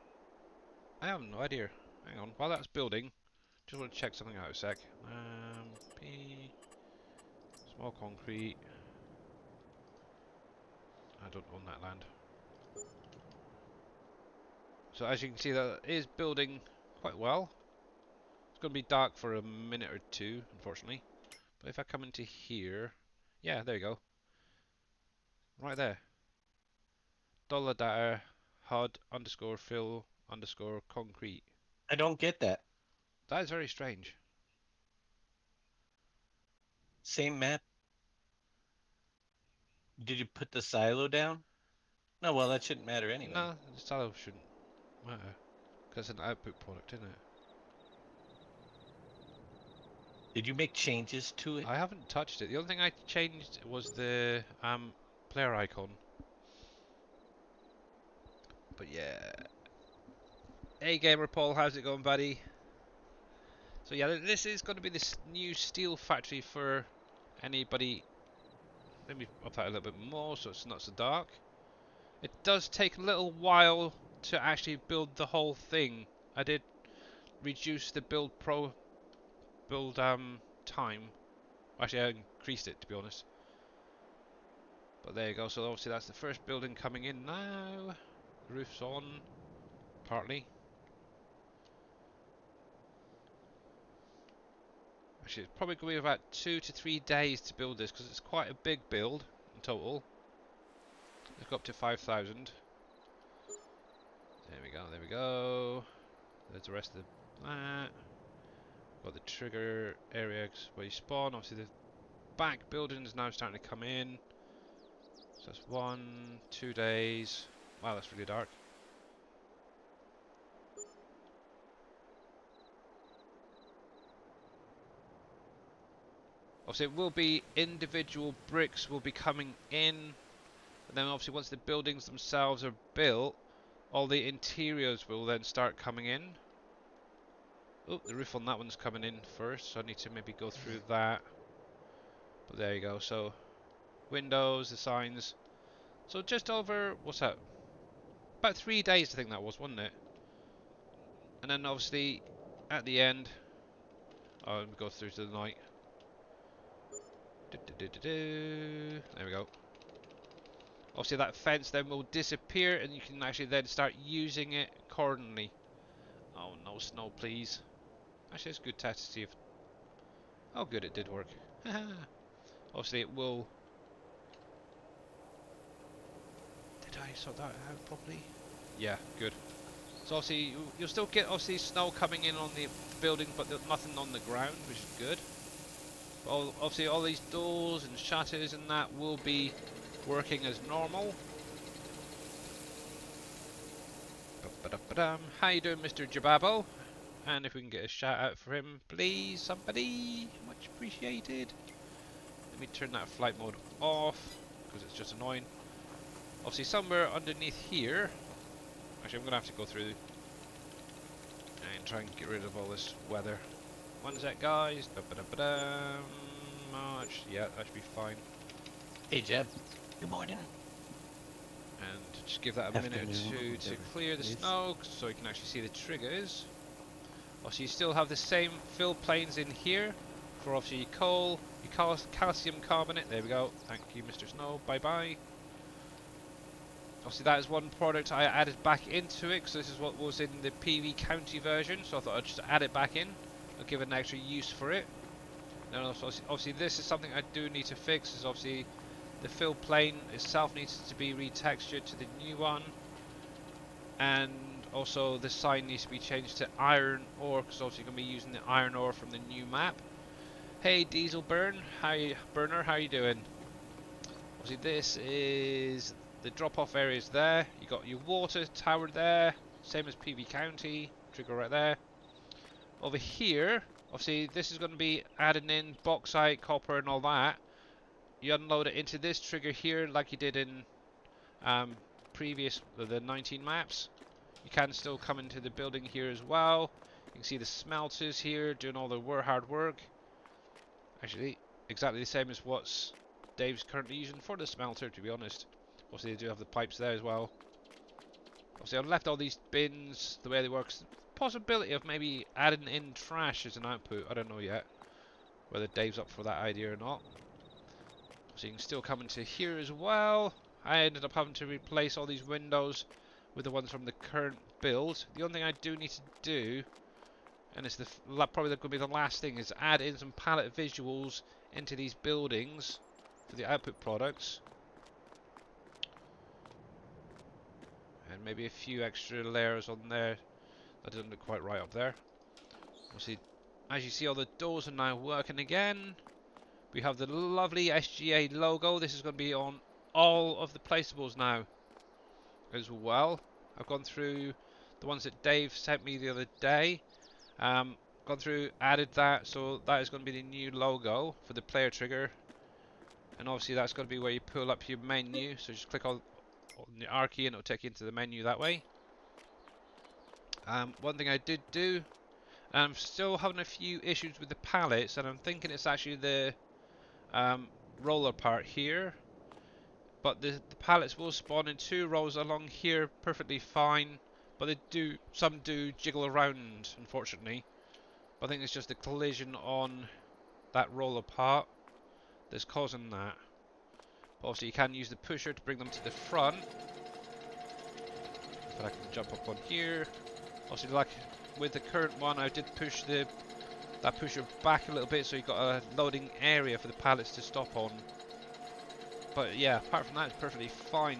I have no idea. Hang on, while that's building, just want to check something out a sec. P small concrete. I don't own that land. So as you can see, that is building quite well. It's going to be dark for a minute or two, unfortunately. But if I come into here, yeah, there you go. Right there. Dollar data HUD underscore fill underscore concrete. I don't get that. That is very strange. Same map. Did you put the silo down? No, well, that shouldn't matter anyway. No, the style shouldn't matter. Because it's an output product, isn't it? Did you make changes to it? I haven't touched it. The only thing I changed was the player icon. But yeah. Hey Gamer Paul, how's it going, buddy? So yeah, this is going to be this new steel factory for anybody. Let me up that a little bit more so it's not so dark. It does take a little while to actually build the whole thing. I did reduce the build time. Actually, I increased it to be honest. But there you go. So obviously that's the first building coming in now. The roof's on, partly. Actually, it's probably going to be about 2 to 3 days to build this because it's quite a big build in total. Let's go up to 5,000. There we go. There we go. There's the rest of that. Got the trigger area where you spawn. Obviously, the back building is now starting to come in. So that's 1, 2 days. Wow, that's really dark. Obviously, it will be individual bricks will be coming in, and then obviously once the buildings themselves are built, all the interiors will then start coming in. Oh, the roof on that one's coming in first, so I need to maybe go through that. But there you go. So windows, the signs. So just over, what's that? About 3 days, I think that was, wasn't it? And then obviously at the end, oh, let me go through to the night. There we go. Obviously that fence then will disappear, and you can actually then start using it accordingly. Oh, no snow, please. Actually, it's a good test to see if... Oh, good, it did work. Obviously, it will... Did I sort that out properly? Yeah, good. So obviously, you'll still get obviously snow coming in on the building, but there's nothing on the ground, which is good. But obviously, all these doors and shutters and that will be working as normal. Ba-ba-da-ba-dum. How you doing, Mr. Jababo? And if we can get a shout out for him, please, somebody. Much appreciated. Let me turn that flight mode off, because it's just annoying. Obviously, somewhere underneath here... Actually, I'm going to have to go through and try and get rid of all this weather. One sec, guys. Ba-ba-da-ba-dum. March. Yeah, that should be fine. Hey, Jeb. Good morning. And just give that a minute or Afternoon, two to whatever clear the it is. snow, so you can actually see the triggers. Obviously, you still have the same fill planes in here for obviously your coal, your calcium carbonate. There we go. Thank you, Mr. Snow. Bye bye. Obviously, that is one product I added back into it, because this is what was in the PV County version. So I thought I'd just add it back in. I'll give it an extra use for it. Now, obviously, this is something I do need to fix. Is obviously the fill plane itself needs to be retextured to the new one, and also the sign needs to be changed to iron ore, because obviously you're going to be using the iron ore from the new map. Hey Diesel Burner, how you doing? Obviously this is the drop-off areas there. You got your water tower there, same as PV County, trigger right there. Over here, obviously this is going to be adding in bauxite, copper, and all that. You unload it into this trigger here, like you did in previous the 19 maps. You can still come into the building here as well. You can see the smelters here doing all the hard work. Actually, exactly the same as what Dave's currently using for the smelter, to be honest. Obviously, they do have the pipes there as well. Obviously, I've left all these bins the way they work. Possibility of maybe adding in trash as an output. I don't know yet whether Dave's up for that idea or not. So you can still come into here as well. I ended up having to replace all these windows with the ones from the current build. The only thing I do need to do, and it's probably going to be the last thing, is add in some palette visuals into these buildings for the output products. And maybe a few extra layers on there. That doesn't look quite right up there. Obviously, as you see, all the doors are now working again. We have the lovely SGA logo. This is going to be on all of the placeables now as well. I've gone through the ones that Dave sent me the other day. Gone through, added that, so that is going to be the new logo for the player trigger. And obviously that's going to be where you pull up your menu. So just click on the R key and it'll take you into the menu that way. One thing I did do, and I'm still having a few issues with the pallets, and I'm thinking it's actually the roller part here. But the pallets will spawn in 2 rows along here perfectly fine, but some do jiggle around, unfortunately. But I think it's just the collision on that roller part that's causing that. But obviously you can use the pusher to bring them to the front. But I can jump up on here. Obviously, like with the current one, I did push that pusher back a little bit, so you've got a loading area for the pallets to stop on. But yeah, apart from that, it's perfectly fine.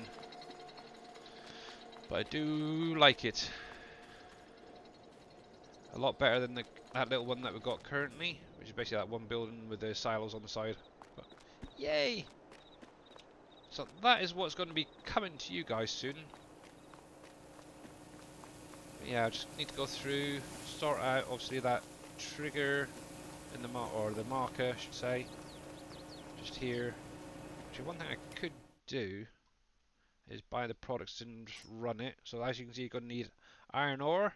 But I do like it. A lot better than that little one that we've got currently, which is basically that one building with the silos on the side. But yay! So that is what's going to be coming to you guys soon. But yeah, I just need to go through, sort out obviously that trigger in the marker, I should say, just here. Actually, one thing I could do is buy the products and just run it. So as you can see, you're going to need iron ore.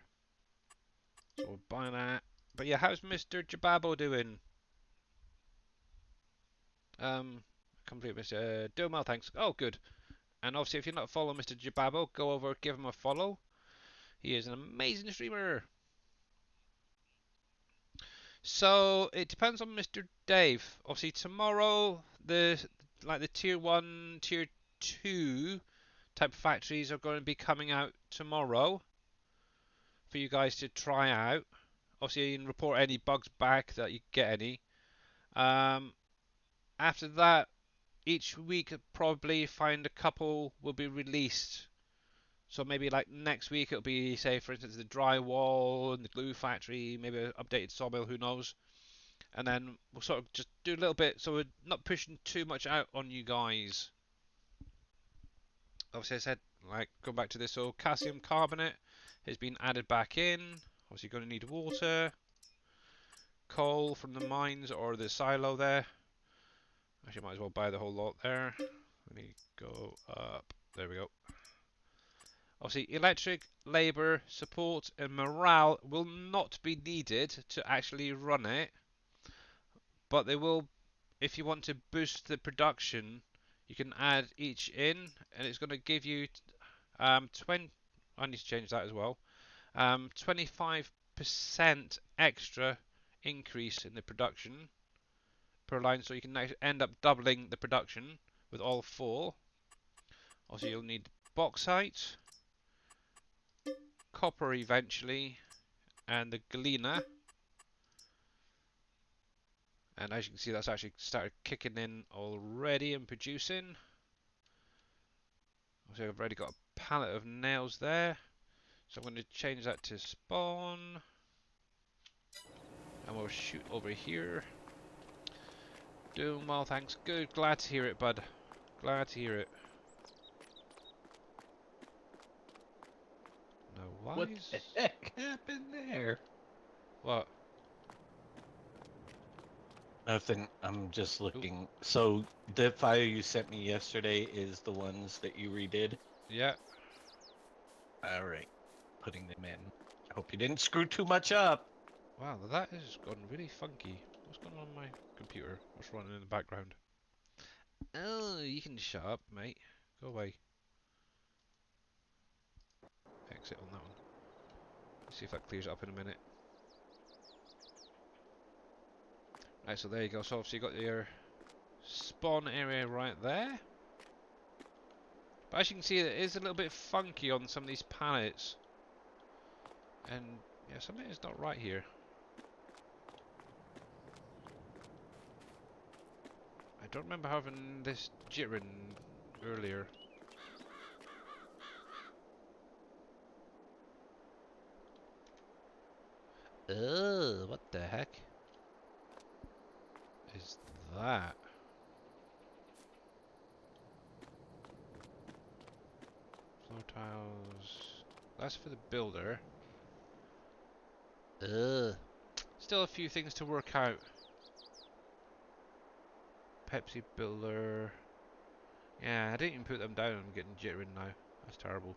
So we'll buy that. But yeah, how's Mr. Jababo doing? Complete Mr. Doing well, thanks. Oh, good. And obviously, if you're not following Mr. Jababo, go over, give him a follow. He is an amazing streamer. So it depends on Mr. Dave. Obviously, tomorrow the tier 1, tier 2 type of factories are going to be coming out tomorrow for you guys to try out. Obviously, you can report any bugs back that you get any. After that, each week probably find a couple will be released. So maybe like next week it'll be, say for instance, the drywall and the glue factory, maybe an updated sawmill, who knows. And then we'll sort of just do a little bit so we're not pushing too much out on you guys. Obviously I said, like, go back to this, so calcium carbonate has been added back in. Obviously you're going to need water, coal from the mines or the silo there. Actually might as well buy the whole lot there. Let me go up, there we go. Obviously electric, labour, support and morale will not be needed to actually run it, but they will. If you want to boost the production, you can add each in, and it's going to give you 20. I need to change that as well. 25% extra increase in the production per line, so you can end up doubling the production with all 4. Also, you'll need bauxite, copper eventually, and the galena. And as you can see, that's actually started kicking in already and producing. So I've already got a pallet of nails there. So I'm going to change that to spawn. And we'll shoot over here. Doing well, thanks. Good. Glad to hear it, bud. Glad to hear it. No What wise. the heck happened there? What? Nothing. I'm just Oop. looking. So the file you sent me yesterday is the ones that you redid? Yeah. All right. Putting them in. I hope you didn't screw too much up. Wow, that has gone really funky. What's going on my computer? What's running in the background? Oh, you can shut up, mate. Go away. Exit on that one. Let's see if that clears it up in a minute. Right, so there you go. So obviously you got your spawn area right there. But as you can see, it is a little bit funky on some of these pallets. And yeah, something is not right here. I don't remember having this jittering earlier. Oh, what the heck is that? Floor tiles. That's for the builder. Ugh. Still a few things to work out. Pepsi builder. Yeah, I didn't even put them down. I'm getting jittering now. That's terrible.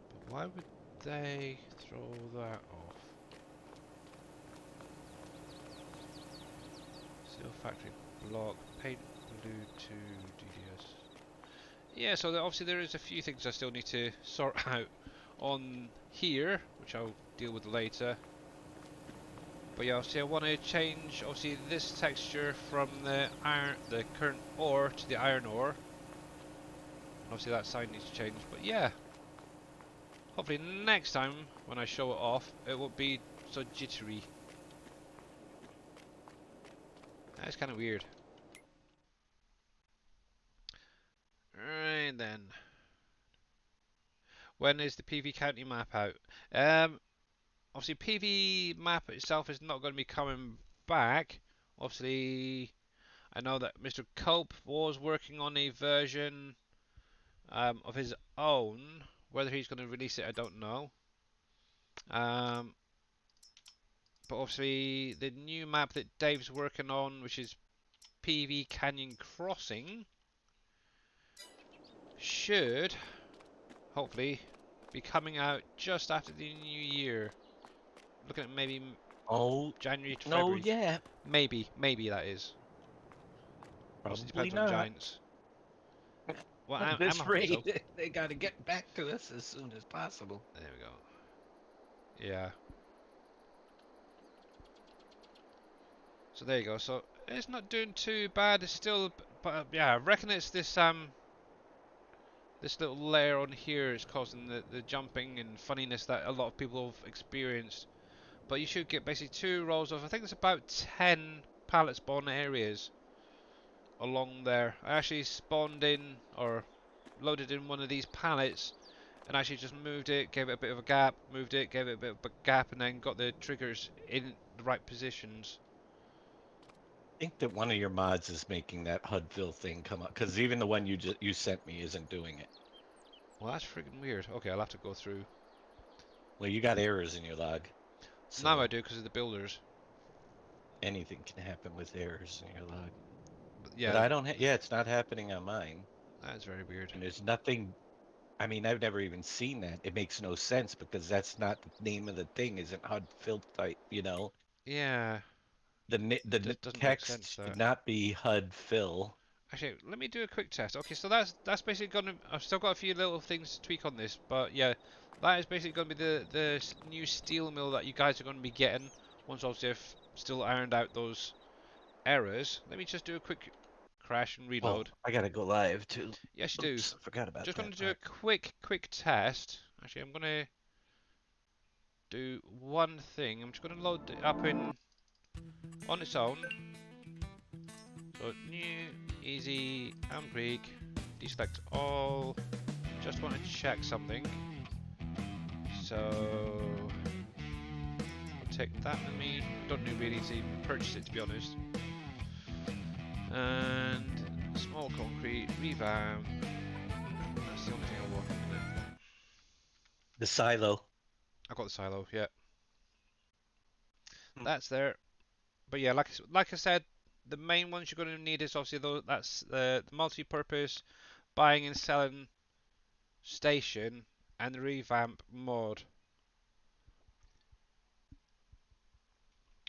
But why would they throw that off? Steel factory block. Paint blue to DDS. Yeah, so obviously there is a few things I still need to sort out on here, which I'll deal with later. But yeah, obviously I want to change obviously this texture from the current ore to the iron ore. Obviously that sign needs to change, but yeah. Hopefully next time when I show it off, it won't be so jittery. That's kind of weird. Right then. When is the PV County map out? Obviously PV map itself is not going to be coming back. Obviously, I know that Mr. Cope was working on a version of his own. Whether he's going to release it, I don't know. But obviously, the new map that Dave's working on, which is PV Canyon Crossing, should hopefully be coming out just after the new year. Looking at maybe Oh, January to no, February. yeah. Maybe that is. Obviously Probably depends on not. Giants. Well, At I'm this hoping so. rate, they got to get back to us as soon as possible. There we go. Yeah. So there you go. So it's not doing too bad. It's still, but yeah, I reckon it's this little layer on here is causing the jumping and funniness that a lot of people have experienced. But you should get basically 2 rows of, I think it's about 10 pallet spawn areas along there. I actually spawned in or loaded in one of these pallets and actually just moved it, gave it a bit of a gap, moved it, gave it a bit of a gap, and then got the triggers in the right positions. I think that one of your mods is making that HUD fill thing come up, because even the one you sent me isn't doing it. Well, that's freaking weird. Okay, I'll have to go through. Well, you got errors in your log, Now I so do because of the builders. anything can happen with errors in your log. But But yeah, I don't. Yeah, it's not happening on mine, that's very weird. and there's nothing. I mean, I've never even seen that. It makes no sense because that's not the name of the thing. Isn't HUD fill type? Yeah, The doesn't make sense text should that. not be HUD fill. Actually, let me do a quick test. Okay, so that's basically gonna. I've still got a few little things to tweak on this, but yeah, that is basically gonna be the new steel mill that you guys are gonna be getting once obviously I've still ironed out those errors. Let me just do a quick crash and Oh, reload. I gotta go live too. Yes, you do. Oops, I forgot about Just that gonna do a part. quick test. Actually, I'm gonna do one thing. I'm just gonna load it up in on its own. So new, easy, Greek, deselect all. Just want to check something. So I'll take that with me. Don't really need to even purchase it to be honest. And small concrete, revamp. That's the only thing I want. The silo. I got the silo, yeah. Hmm. That's there. But yeah, like I said, the main ones you're going to need is obviously that's the multi-purpose buying and selling station and the revamp mod.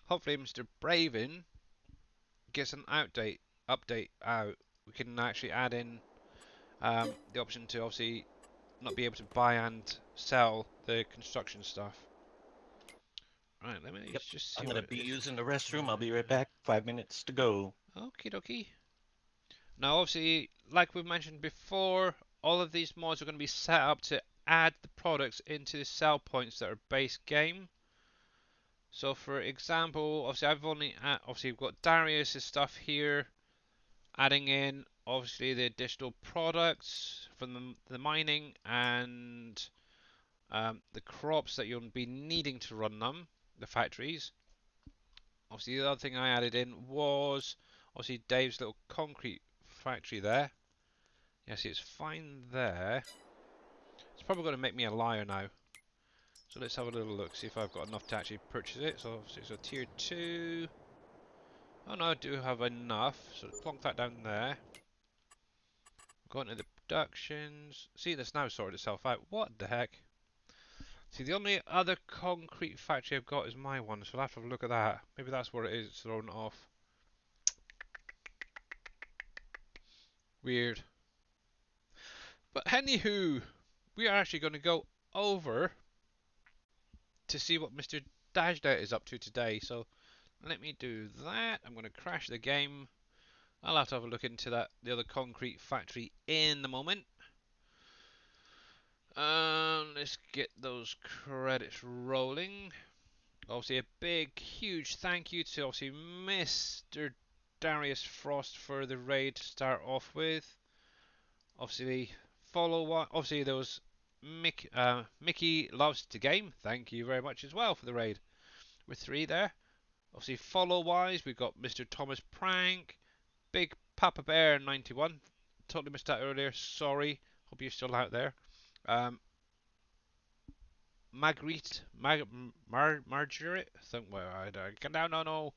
Hopefully, Mr. Braven gets an update out. We can actually add in the option to obviously not be able to buy and sell the construction stuff. Right, let me Yep. just see I'm what gonna it be is. using the restroom. I'll be right back. 5 minutes to go. Okie dokie. Now, obviously, like we mentioned before, all of these mods are going to be set up to add the products into the sell points that are base game. So, for example, obviously obviously we've got Darius's stuff here, adding in obviously the additional products from the mining and the crops that you'll be needing to run them, the factories. Obviously, the other thing I added in was obviously Dave's little concrete factory there. Yeah, see, it's fine there. It's probably going to make me a liar now. So let's have a little look, see if I've got enough to actually purchase it. So obviously it's a tier 2. Oh no, I do have enough. So plonk that down there. Go into the productions. See, that's now sorted itself out. What the heck? See, the only other concrete factory I've got is my one, so I'll have to have a look at that. Maybe that's where it is, it's thrown off. Weird. But anywho, we are actually going to go over to see what Mr. Dashdout is up to today. So let me do that. I'm going to crash the game. I'll have to have a look into the other concrete factory in a moment. Let's get those credits rolling. Obviously, a big, huge thank you to obviously Mr. Darius Frost for the raid to start off with. Obviously, obviously there was Mickey Loves to Game. Thank you very much as well for the raid. With 3 there. Obviously, follow wise, we've got Mr. Thomas Prank, Big Papa Bear 91. Totally missed that earlier. Sorry. Hope you're still out there. Marguerite, Margaret. Think well, I don't know.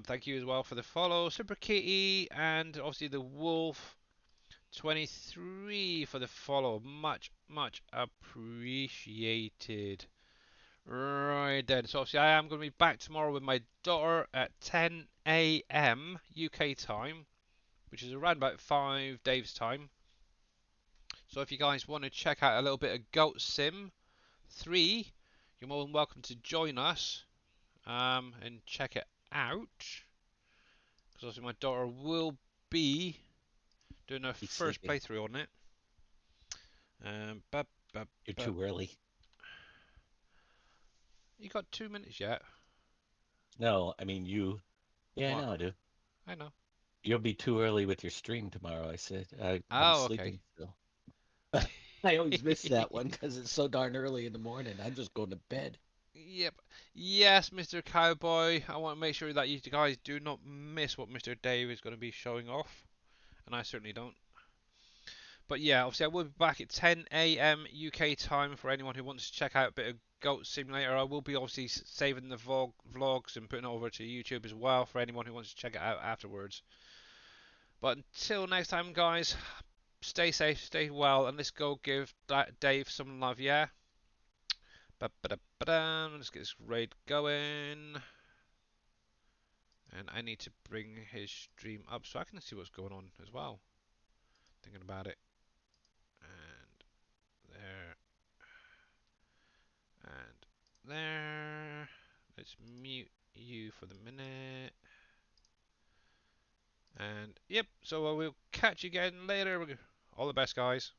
Thank you as well for the follow, Super Kitty, and obviously the Wolf 23 for the follow. Much, much appreciated. Right then, so obviously I am going to be back tomorrow with my daughter at 10 a.m. UK time, which is around about 5 Dave's time. So if you guys want to check out a little bit of Goat Sim 3, you're more than welcome to join us and check it out. Because obviously my daughter will be doing her He's first sleeping. playthrough on it. Bup, bup, You're bup. too early. You got 2 minutes yet? No, I mean you. Yeah, I What? know I do. I know. You'll be too early with your stream tomorrow. I said I'm Oh, okay. sleeping still. I always miss that one because it's so darn early in the morning. I'm just going to bed. Yep. Yes, Mr. Cowboy. I want to make sure that you guys do not miss what Mr. Dave is going to be showing off. And I certainly don't. But yeah, obviously I will be back at 10 a.m. UK time for anyone who wants to check out a bit of Goat Simulator. I will be obviously saving the vlogs and putting it over to YouTube as well for anyone who wants to check it out afterwards. But until next time, guys, stay safe, stay well, and let's go give Dave some love, yeah? Ba-ba-da-ba-da. Let's get this raid going. And I need to bring his stream up so I can see what's going on as well. Thinking about it. And there. And there. Let's mute you for the minute. And yep, so we'll catch you again later. All the best, guys.